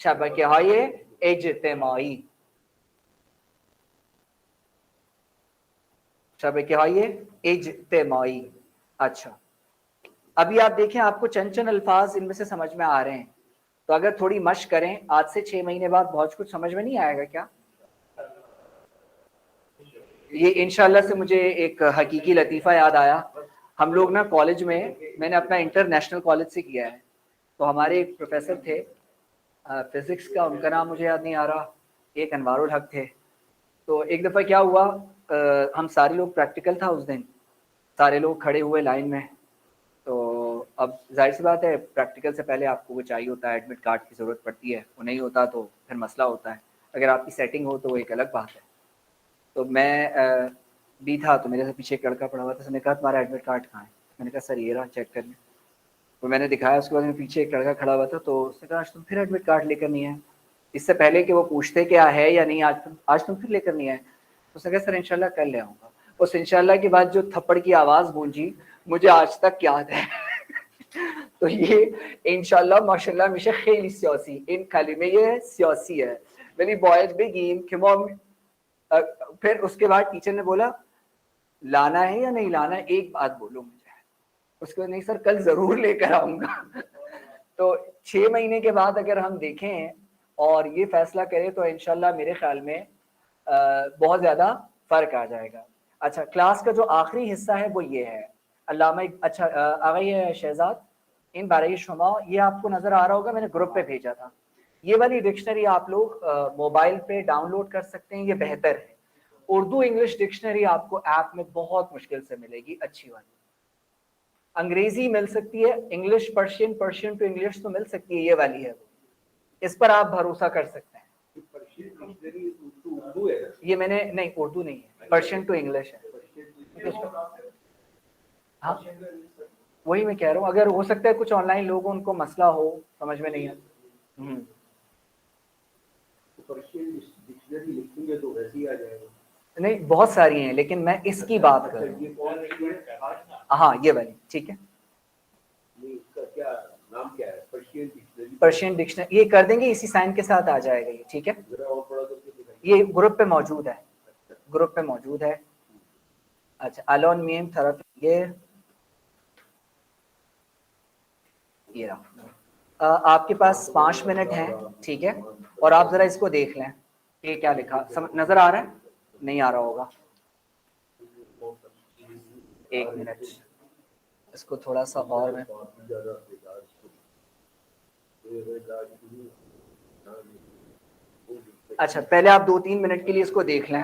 شبکه‌های اجتماعی. شبکه‌های اجتماعی. اچھا ابھی آپ دیکھیں آپ کو چند الفاظ ان میں سے سمجھ میں آ رہے ہیں, تو اگر تھوڑی مشق کریں آج سے 6 مہینے بعد بہت کچھ سمجھ میں نہیں آئے گا کیا؟ یہ انشاءاللہ سے مجھے ایک حقیقی لطیفہ یاد آیا. ہم لوگ نا کالج میں نے اپنا انٹرنیشنل کالج سے کیا ہے, تو ہمارے ایک پروفیسر تھے فزکس کا, ان کا نام مجھے یاد نہیں آ رہا, ایک انوار الحق تھے. تو ایک دفعہ کیا ہوا, ہم سارے لوگ پریکٹیکل تھا اس دن, سارے لوگ کھڑے ہوئے لائن میں. تو اب ظاہر سی بات ہے پریکٹیکل سے پہلے آپ کو وہ چاہیے ہوتا ہے, ایڈمٹ کارڈ کی ضرورت پڑتی ہے, وہ نہیں ہوتا تو پھر مسئلہ ہوتا ہے. اگر آپ کی سیٹنگ ہو تو وہ ایک الگ بات ہے. تو میں بھی تھا, تو میرے سے پیچھے ایک لڑکا پڑا ہوا تھا, اس نے کہا تمہارا ایڈمٹ کارڈ کہاں ہے؟ میں نے کہا سر یہ رہا, چیک کر لیں. تو میں نے دکھایا, اس کے بعد میں پیچھے ایک لڑکا کھڑا ہوا تھا, تو اس نے کہا آج تم پھر ایڈمٹ کارڈ لے کر نہیں آئے. اس سے پہلے کہ وہ پوچھتے کیا ہے یا نہیں, آج تم پھر لے کر نہیں آئے. اس نے کہا سر انشاءاللہ کل لے آؤں گا. اس انشاءاللہ کے بعد جو تھپڑ کی آواز گونجی مجھے آج تک یاد ہے. تو یہ انشاءاللہ ماشاءاللہ میشه خیلی سیاسی, این کلمه سیاسی ہے, ولی باید بگیم که ما. پھر اس کے بعد ٹیچر نے بولا لانا ہے یا نہیں لانا ہے, ایک بات بولو مجھے. اس کے بعد نہیں سر کل ضرور لے کر آؤں گا. تو 6 مہینے کے بعد اگر ہم دیکھیں اور یہ فیصلہ کریں تو انشاءاللہ میرے خیال میں بہت زیادہ فرق آ جائے گا. اچھا کلاس کا جو آخری حصہ ہے وہ یہ ہے علامہ. اچھا آگئی شہزاد, این برای شما, یہ آپ کو نظر آ رہا ہوگا, میں نے گروپ پہ بھیجا تھا. یہ والی ڈکشنری آپ لوگ موبائل پہ ڈاؤن لوڈ کر سکتے ہیں, یہ بہتر ہے. اردو انگلش ڈکشنری آپ کو ایپ میں بہت مشکل سے ملے گی, اچھی والی. انگریزی مل سکتی ہے, انگلش پرشین ٹو انگلش تو مل سکتی ہے, یہ والی ہے, اس پر آپ بھروسہ کر سکتے ہیں. یہ میں نے نہیں, اردو نہیں ہے, پرشین ٹو انگلش ہے. ہاں وہی میں کہہ رہا ہوں, اگر ہو سکتا ہے کچھ آن لائن لوگوں ان کو مسئلہ ہو, سمجھ میں نہیں ہے. نہیں بہت ساری ہیں, لیکن میں اس کی بات کر رہا ہوں. ہاں یہ والی ٹھیک ہے. پرشین ڈکشنری یہ کر دیں گے, اسی سائن کے ساتھ آ جائے گا یہ, ٹھیک ہے. یہ گروپ پہ موجود ہے, گروپ پہ موجود ہے. اچھا الون میم طرف یہ رہا. آپ کے پاس 5 منٹ ہیں, ٹھیک ہے, اور آپ ذرا اس کو دیکھ لیں کہ کیا لکھا نظر آ رہا ہے, نہیں آ رہا ہوگا. 1 منٹ اس کو تھوڑا سا اور میں. اچھا پہلے آپ 2-3 منٹ کے لیے اس کو دیکھ لیں.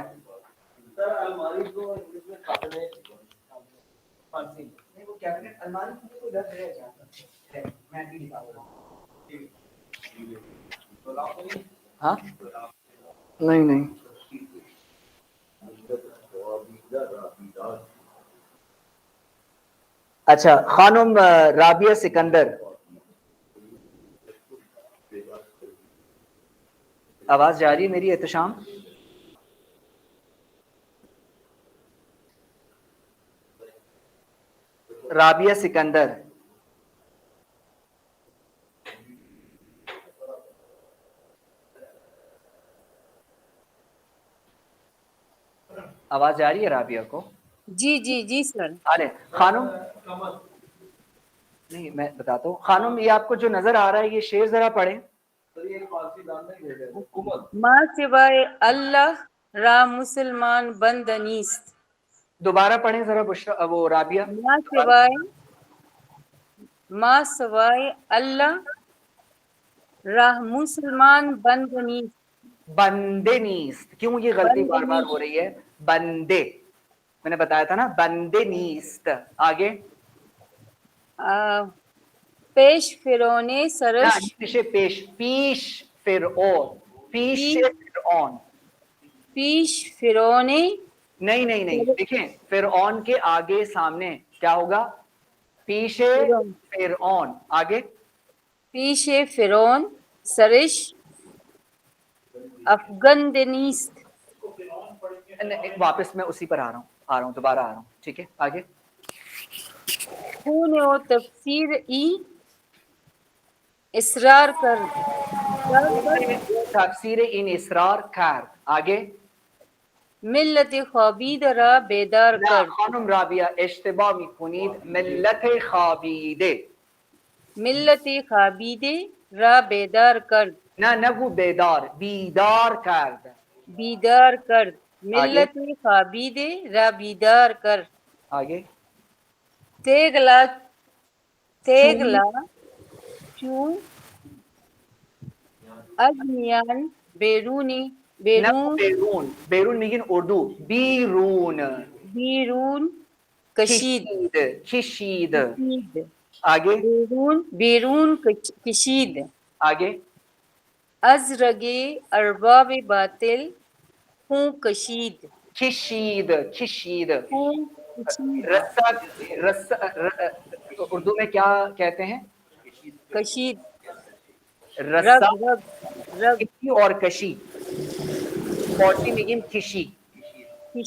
ہاں نہیں اچھا خانم رابعہ سکندر, آواز جا رہی ہے میری احتشام؟ رابعہ سکندر, آواز جا رہی ہے رابعہ کو؟ جی سر. ارے خانم نہیں, میں بتاتا ہوں خانم, یہ آپ کو جو نظر آ رہا ہے یہ شعر ذرا پڑھیں. ماں سوائے اللہ را مسلمان بند نیست. دوبارہ پڑھیں ذرا بشرا, وہ رابعہ. ماں سوائے اللہ راہ مسلمان بند نیست. بندے نیست, کیوں یہ غلطی بار بار ہو رہی ہے؟ بندے, میں نے بتایا تھا نا, بندے نیست. آگے پیش فرعون سرش, پیش فرعون, پیش فرعون نہیں دیکھیں, فرعون کے آگے سامنے کیا ہوگا؟ پیش فرعون. آگے پیش فرعون سرش افغند نیست. واپس میں اسی پر آ رہا ہوں, دوبارہ آ رہا ہوں, ٹھیک ہے. آگے خون و تفسیر ای اصرار کر تفسیر این اصرار کرد. آگے ملت خوابیده را بیدار نه کرد. خانم رابعه اشتباه میکنید. ملت خوابیده. ملت خوابیده را بیدار کرد. نه نگو بیدار، بیدار کرد. بیدار کرد. ملت خوابیده را بیدار کرد. آگے تیغلا چون از میان نه بیرون بیرون میگین اردو. بیرون کشید. کشید. آگے بیرون کشید. آگے از رگ ارباب باطل خون کشید. کشید. رسا اردو میں کیا کہتے ہیں؟ کشید. رسا رگ کشی اور کشی. فارسی میگیم کشی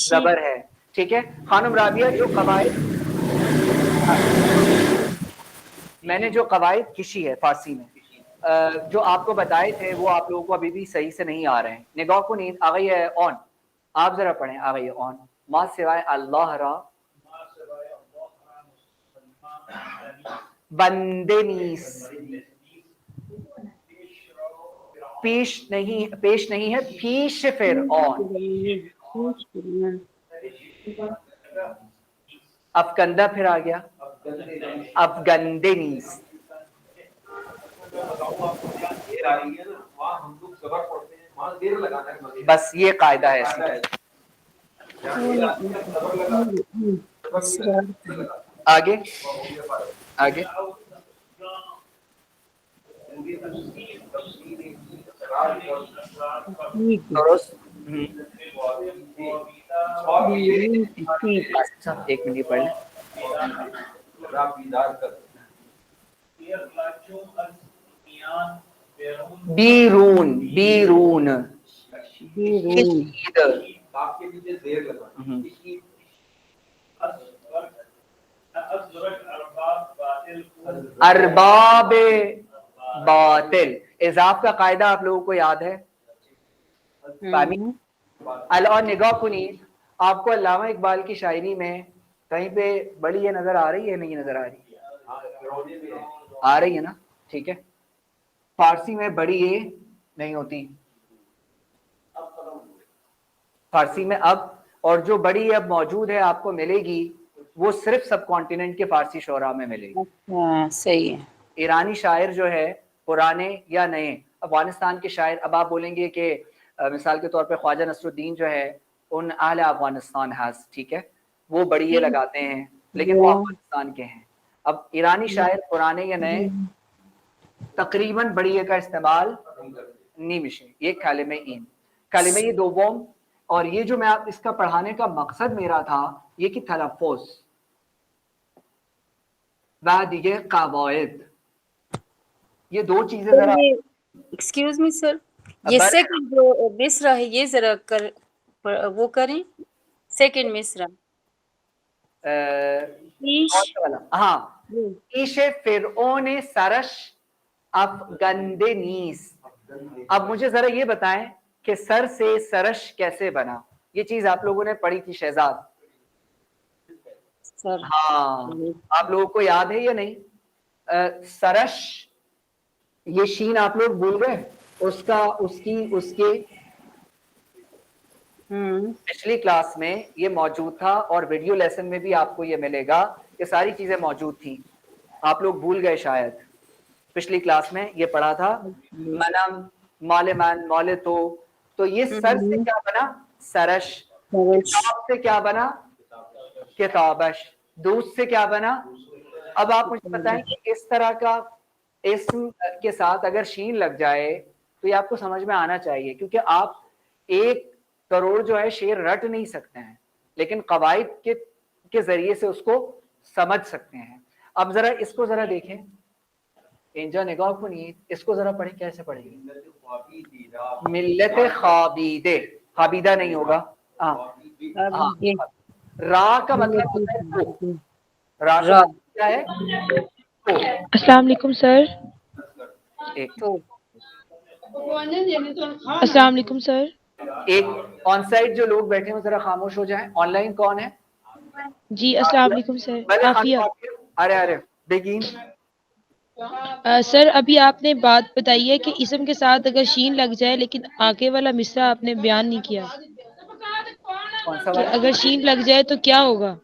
زبر ہے. ٹھیک ہے خانم رابعہ، جو قواعد میں نے جو قواعد کشی ہے فارسی میں جو آپ کو بتائے تھے وہ آپ لوگوں کو ابھی بھی صحیح سے نہیں آ رہے ہیں. نگاہ کو نیند آ گئی ہے آن. آپ ذرا پڑھیں. آ گئی ہے آن. ما سوائے اللہ را بندے نیس. پیش نہیں ہے پیش فرعون. افگندہ پھر آ گیا افگندے نیس. بس یہ قاعدہ ہے اس کا. آگے آگے درست. ایک منٹ پڑھ لیں. بیرون کشید. ارباب باطل. اضاف کا قاعدہ آپ لوگوں کو یاد ہے؟ اور نگاہ کنی آپ کو علامہ اقبال کی شاعری میں کہیں پہ بڑی یہ نظر آ رہی ہے؟ نہیں نظر آ رہی؟ آ رہی ہے نا. ٹھیک ہے. فارسی میں بڑی یہ نہیں ہوتی فارسی میں اب، اور جو بڑی اب موجود ہے آپ کو ملے گی وہ صرف سب کانٹیننٹ کے فارسی شعراء میں ملے گی. صحیح ہے. ایرانی شاعر جو ہے پرانے یا نئے، افغانستان کے شاعر، اب آپ بولیں گے کہ مثال کے طور پہ خواجہ نصر الدین جو ہے ان اہل افغانستان ہاس، ٹھیک ہے، وہ بڑی یہ لگاتے ہیں لیکن وہ افغانستان کے ہیں. اب ایرانی شاعر پرانے یا نئے تقریباً بڑی کا استعمال نہیں مشے. یہ کلمہ این، کلمہ یہ دوم. اور یہ جو میں آپ اس کا پڑھانے کا مقصد میرا تھا یہ کہ تلفظ و دیگه قواعد، یہ دو چیزیں ذرا. ایکسکیوز می سر، یہ سیکنڈ جو مصرع ہے یہ ذرا وہ کریں. سیکنڈ مصرع ہاں، پیش فرعون سرش افگندے نیس. اب مجھے ذرا یہ بتائیں کہ سر سے سرش کیسے بنا؟ یہ چیز آپ لوگوں نے پڑھی تھی شہزاد. ہاں آپ لوگوں کو یاد ہے یا نہیں؟ سرش یہ شین آپ لوگ بھول گئے اس کے پچھلی کلاس میں یہ موجود تھا اور ویڈیو لیسن میں بھی آپ کو یہ ملے گا. یہ ساری چیزیں موجود تھیں، آپ لوگ بھول گئے شاید. پچھلی کلاس میں یہ پڑھا تھا منم مال من مال تو یہ سر سے کیا بنا؟ سرش. کتاب سے کیا بنا؟ کتابش. دوست سے کیا بنا؟ اب آپ مجھے بتائیں کہ اس طرح کا اسم کے ساتھ اگر شین لگ جائے تو یہ آپ کو سمجھ میں آنا چاہیے، کیونکہ آپ 1 کروڑ جو ہے شعر رٹ نہیں سکتے ہیں لیکن قواعد کے ذریعے سے اس کو سمجھ سکتے ہیں. اب ذرا اس کو ذرا دیکھیں، انجا نگاہ کو نہیں، اس کو ذرا پڑھیں. کیسے پڑھیں گے؟ ملت خوابیدے. خوابیدہ نہیں ہوگا. را کا مطلب ہوتا ہے تو. را کا مطلب کیا ہے؟ السلام علیکم سر. السلام علیکم سر. ایک آن سائٹ جو لوگ بیٹھے ہیں ذرا خاموش ہو جائیں. آن لائن کون ہے؟ جی السلام علیکم سر. عافیہ. ارے بگین. سر ابھی آپ نے بات بتائی ہے کہ اسم کے ساتھ اگر شین لگ جائے لیکن آگے والا مصرع آپ نے بیان نہیں کیا کون سا کہ والا؟ اگر شین لگ جائے تو کیا ہوگا.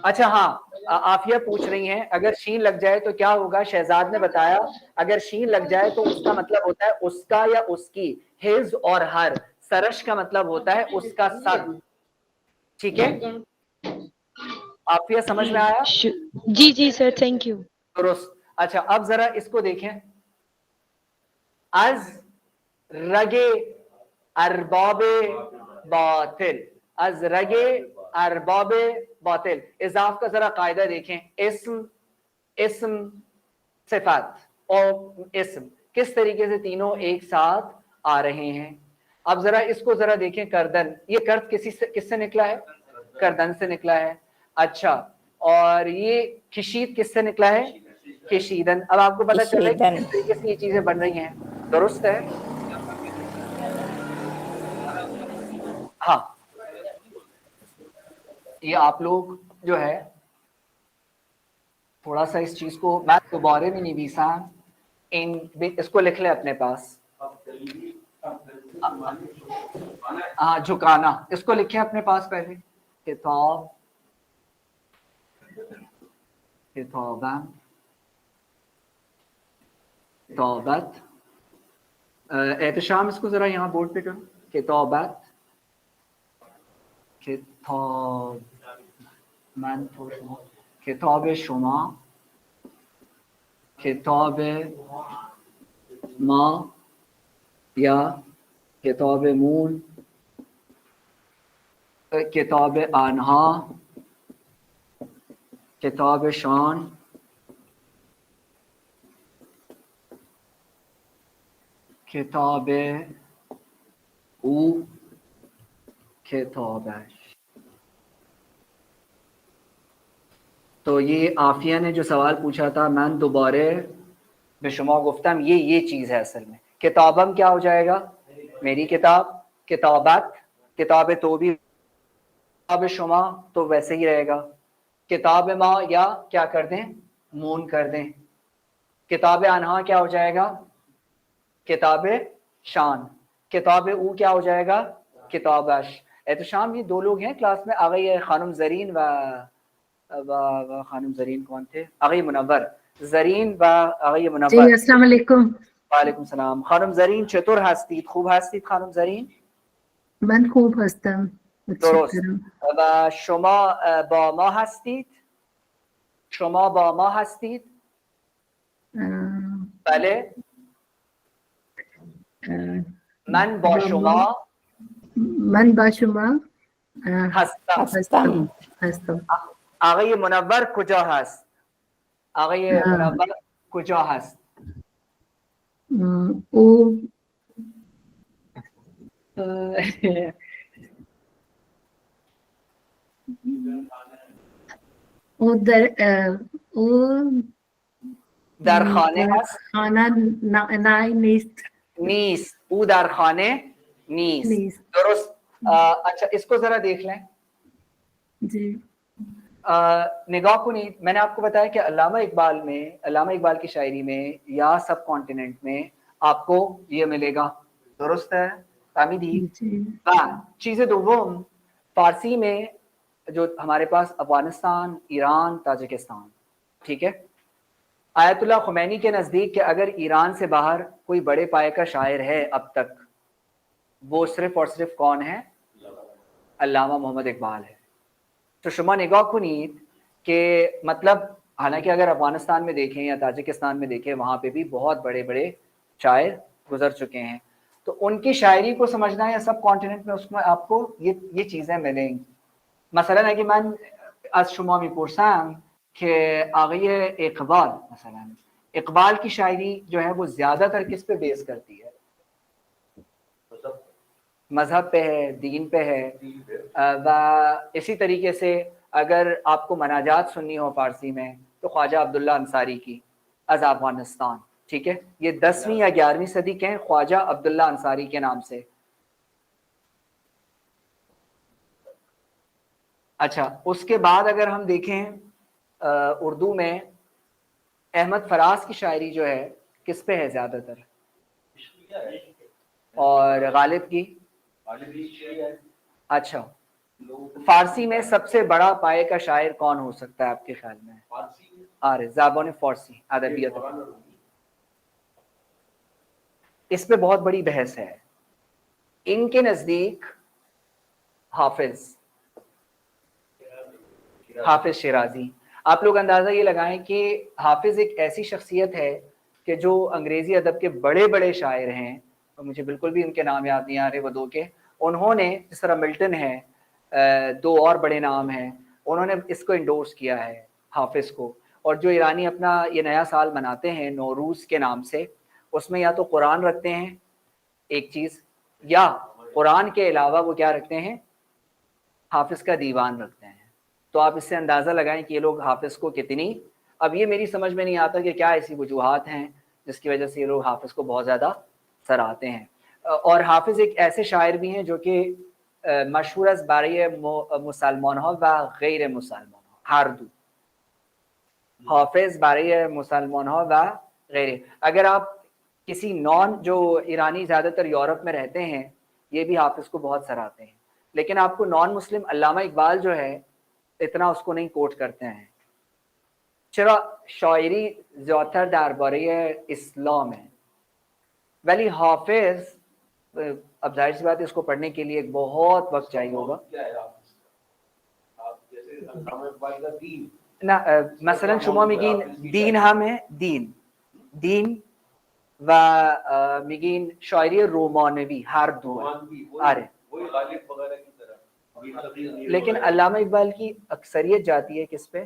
اچھا ہاں عافیہ پوچھ رہی ہیں اگر شین لگ جائے تو کیا ہوگا. شہزاد نے بتایا اگر شین لگ جائے تو اس کا مطلب ہوتا ہے اس کا یا اس کی. ہز اور ہر. سرش کا مطلب ہوتا ہے اس کا سب. ٹھیک ہے عافیہ سمجھ میں آیا؟ جی جی سر تھینک یو. درست. اچھا اب ذرا اس کو دیکھیں. از رگے ارباب باطل. از رگے ارباب باطل. اضاف کا ذرا قاعدہ دیکھیں. اسم صفات اور اسم کس طریقے سے تینوں ایک ساتھ آ رہے ہیں. اب ذرا اس کو ذرا دیکھیں. کردن. یہ کرد کس سے نکلا ہے؟ کردن سے نکلا ہے. اچھا اور یہ کشید کس سے نکلا ہے؟ کشیدن. اب آپ کو پتا چل رہا ہے کہ کس طریقے سے یہ چیزیں بن رہی ہیں. درست ہے. ہاں یہ آپ لوگ جو ہے تھوڑا سا اس چیز کو میں دوبارے میں نویسا اس کو لکھ لیں اپنے پاس. ہاں جھکانا اس کو لکھیں اپنے پاس پہلے. کتاب کتاباں کتابت. احتشام اس کو ذرا یہاں بورڈ پہ کرو. کتابت کتاب من تو شما کتاب شما کتاب ما یا کتاب مون کتاب آنها کتاب شان کتاب او کتابش. تو یہ عافیہ نے جو سوال پوچھا تھا میں دوبارے بے شما گفتم یہ چیز ہے اصل میں. کتابم کیا ہو جائے گا؟ میری کتاب. کتابت کتاب تو بھی کتاب شما تو ویسے ہی رہے گا. کتاب ما یا کیا کر دیں مون کر دیں. کتاب انہا کیا ہو جائے گا؟ کتاب شان. کتاب او کیا ہو جائے گا؟ کتابش. احتشام یہ دو لوگ ہیں کلاس میں. آگئی خانم زرین و خانم زرین کون تھے؟ آگئی منور. زرین و آگئی منور. جی السلام علیکم. وعلیکم السلام. خانم زرین چطور هستید؟ خوب هستید خانم زرین؟ من خوب هستم. درست. و شما با ما هستید؟ شما با ما هستید؟ بله. من با شما هستم. آقای منور کجا هست؟ آقای منور کجا هست؟ او در خانه هست؟ خانه نیست. نیست. او در خانه نیست. درست. اچھا اس کو ذرا دیکھ لیں. جی نگاہ کنید. میں نے آپ کو بتایا کہ علامہ اقبال کی شاعری میں یا سب کانٹیننٹ میں آپ کو یہ ملے گا. درست ہے فہمیدی؟ چیز دوم فارسی میں جو ہمارے پاس افغانستان، ایران، تاجکستان، ٹھیک ہے. آیت اللہ خمینی کے نزدیک کہ اگر ایران سے باہر کوئی بڑے پائے کا شاعر ہے اب تک وہ صرف اور صرف کون ہے؟ علامہ محمد اقبال ہے. تو شما نگاہ کنید کہ مطلب حالانکہ اگر افغانستان میں دیکھیں یا تاجکستان میں دیکھیں وہاں پہ بھی بہت بڑے بڑے شاعر گزر چکے ہیں. تو ان کی شاعری کو سمجھنا ہے سب کانٹیننٹ میں اس میں آپ کو یہ چیزیں ملیں گی. مثلا اگه من از شما میپرسم که آقای اقبال مثلا اقبال کی شاعری جو ہے وہ زیادہ تر کس پہ بیس کرتی ہے؟ مذہب پہ ہے، دین پہ ہے. و اسی طریقے سے اگر آپ کو مناجات سننی ہو فارسی میں تو خواجہ عبداللہ انصاری کی از افغانستان، ٹھیک ہے, یہ 10ویں یا 11ویں صدی کے ہیں, خواجہ عبداللہ انصاری کے نام سے. اچھا, اس کے بعد اگر ہم دیکھیں اردو میں احمد فراز کی شاعری جو ہے کس پہ ہے زیادہ تر, اور غالب کی. اچھا, فارسی میں سب سے بڑا پائے کا شاعر کون ہو سکتا ہے آپ کے خیال میں؟ آرے زبان فارسی ادبیت, اس پہ بہت بڑی بحث ہے. ان کے نزدیک حافظ شیرازی. آپ لوگ اندازہ یہ لگائیں کہ حافظ ایک ایسی شخصیت ہے کہ جو انگریزی ادب کے بڑے بڑے شاعر ہیں, مجھے بالکل بھی ان کے نام یاد نہیں آ رہے وہ دو کے, انہوں نے جس طرح ملٹن ہے, دو اور بڑے نام ہیں, انہوں نے اس کو انڈورس کیا ہے حافظ کو. اور جو ایرانی اپنا یہ نیا سال مناتے ہیں نوروز کے نام سے, اس میں یا تو قرآن رکھتے ہیں ایک چیز, یا قرآن کے علاوہ وہ کیا رکھتے ہیں, حافظ کا دیوان رکھتے ہیں. تو آپ اس سے اندازہ لگائیں کہ یہ لوگ حافظ کو کتنی, اب یہ میری سمجھ میں نہیں آتا کہ کیا ایسی وجوہات ہیں جس کی وجہ سے یہ لوگ حافظ کو بہت زیادہ سراہتے ہیں. اور حافظ ایک ایسے شاعر بھی ہیں جو کہ مشہور از برای مسلمان ها و غیر مسلمان ها, ہر دو. حافظ برای مسلمان ها و غیر, اگر آپ کسی نان جو ایرانی زیادہ تر یورپ میں رہتے ہیں یہ بھی حافظ کو بہت سراہتے ہیں, لیکن آپ کو نان مسلم علامہ اقبال جو ہے اتنا اس کو نہیں کوٹ کرتے ہیں. چرا شاعری زیادتر درباره اسلام ہے, ولی حافظ اب ظاہر سی بات ہے اس کو پڑھنے کے لیے ایک بہت وقت چاہیے ہوگا. نه مثلا شما میگین دین همه دین و میگین شاعری رومانوی, هر دو آره, لیکن علامہ اقبال کی اکثریت جاتی ہے کس پہ,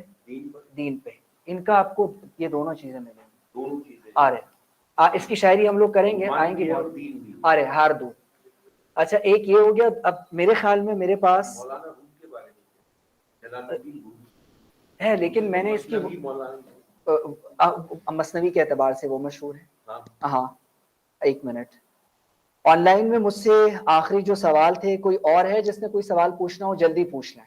دین پہ. ان کا آپ کو یہ دونوں چیزیں ملیں گی. آرے اس کی شاعری ہم لوگ کریں گے, آئیں گے. آرے ہر دو. اچھا, ایک یہ ہو گیا. اب میرے خیال میں میرے پاس ہے, لیکن میں نے اس کی مثنوی کے اعتبار سے وہ مشہور ہے. ہاں, ایک منٹ. آن لائن میں مجھ سے آخری جو سوال تھے, کوئی اور ہے جس نے کوئی سوال پوچھنا ہو جلدی پوچھ لیں.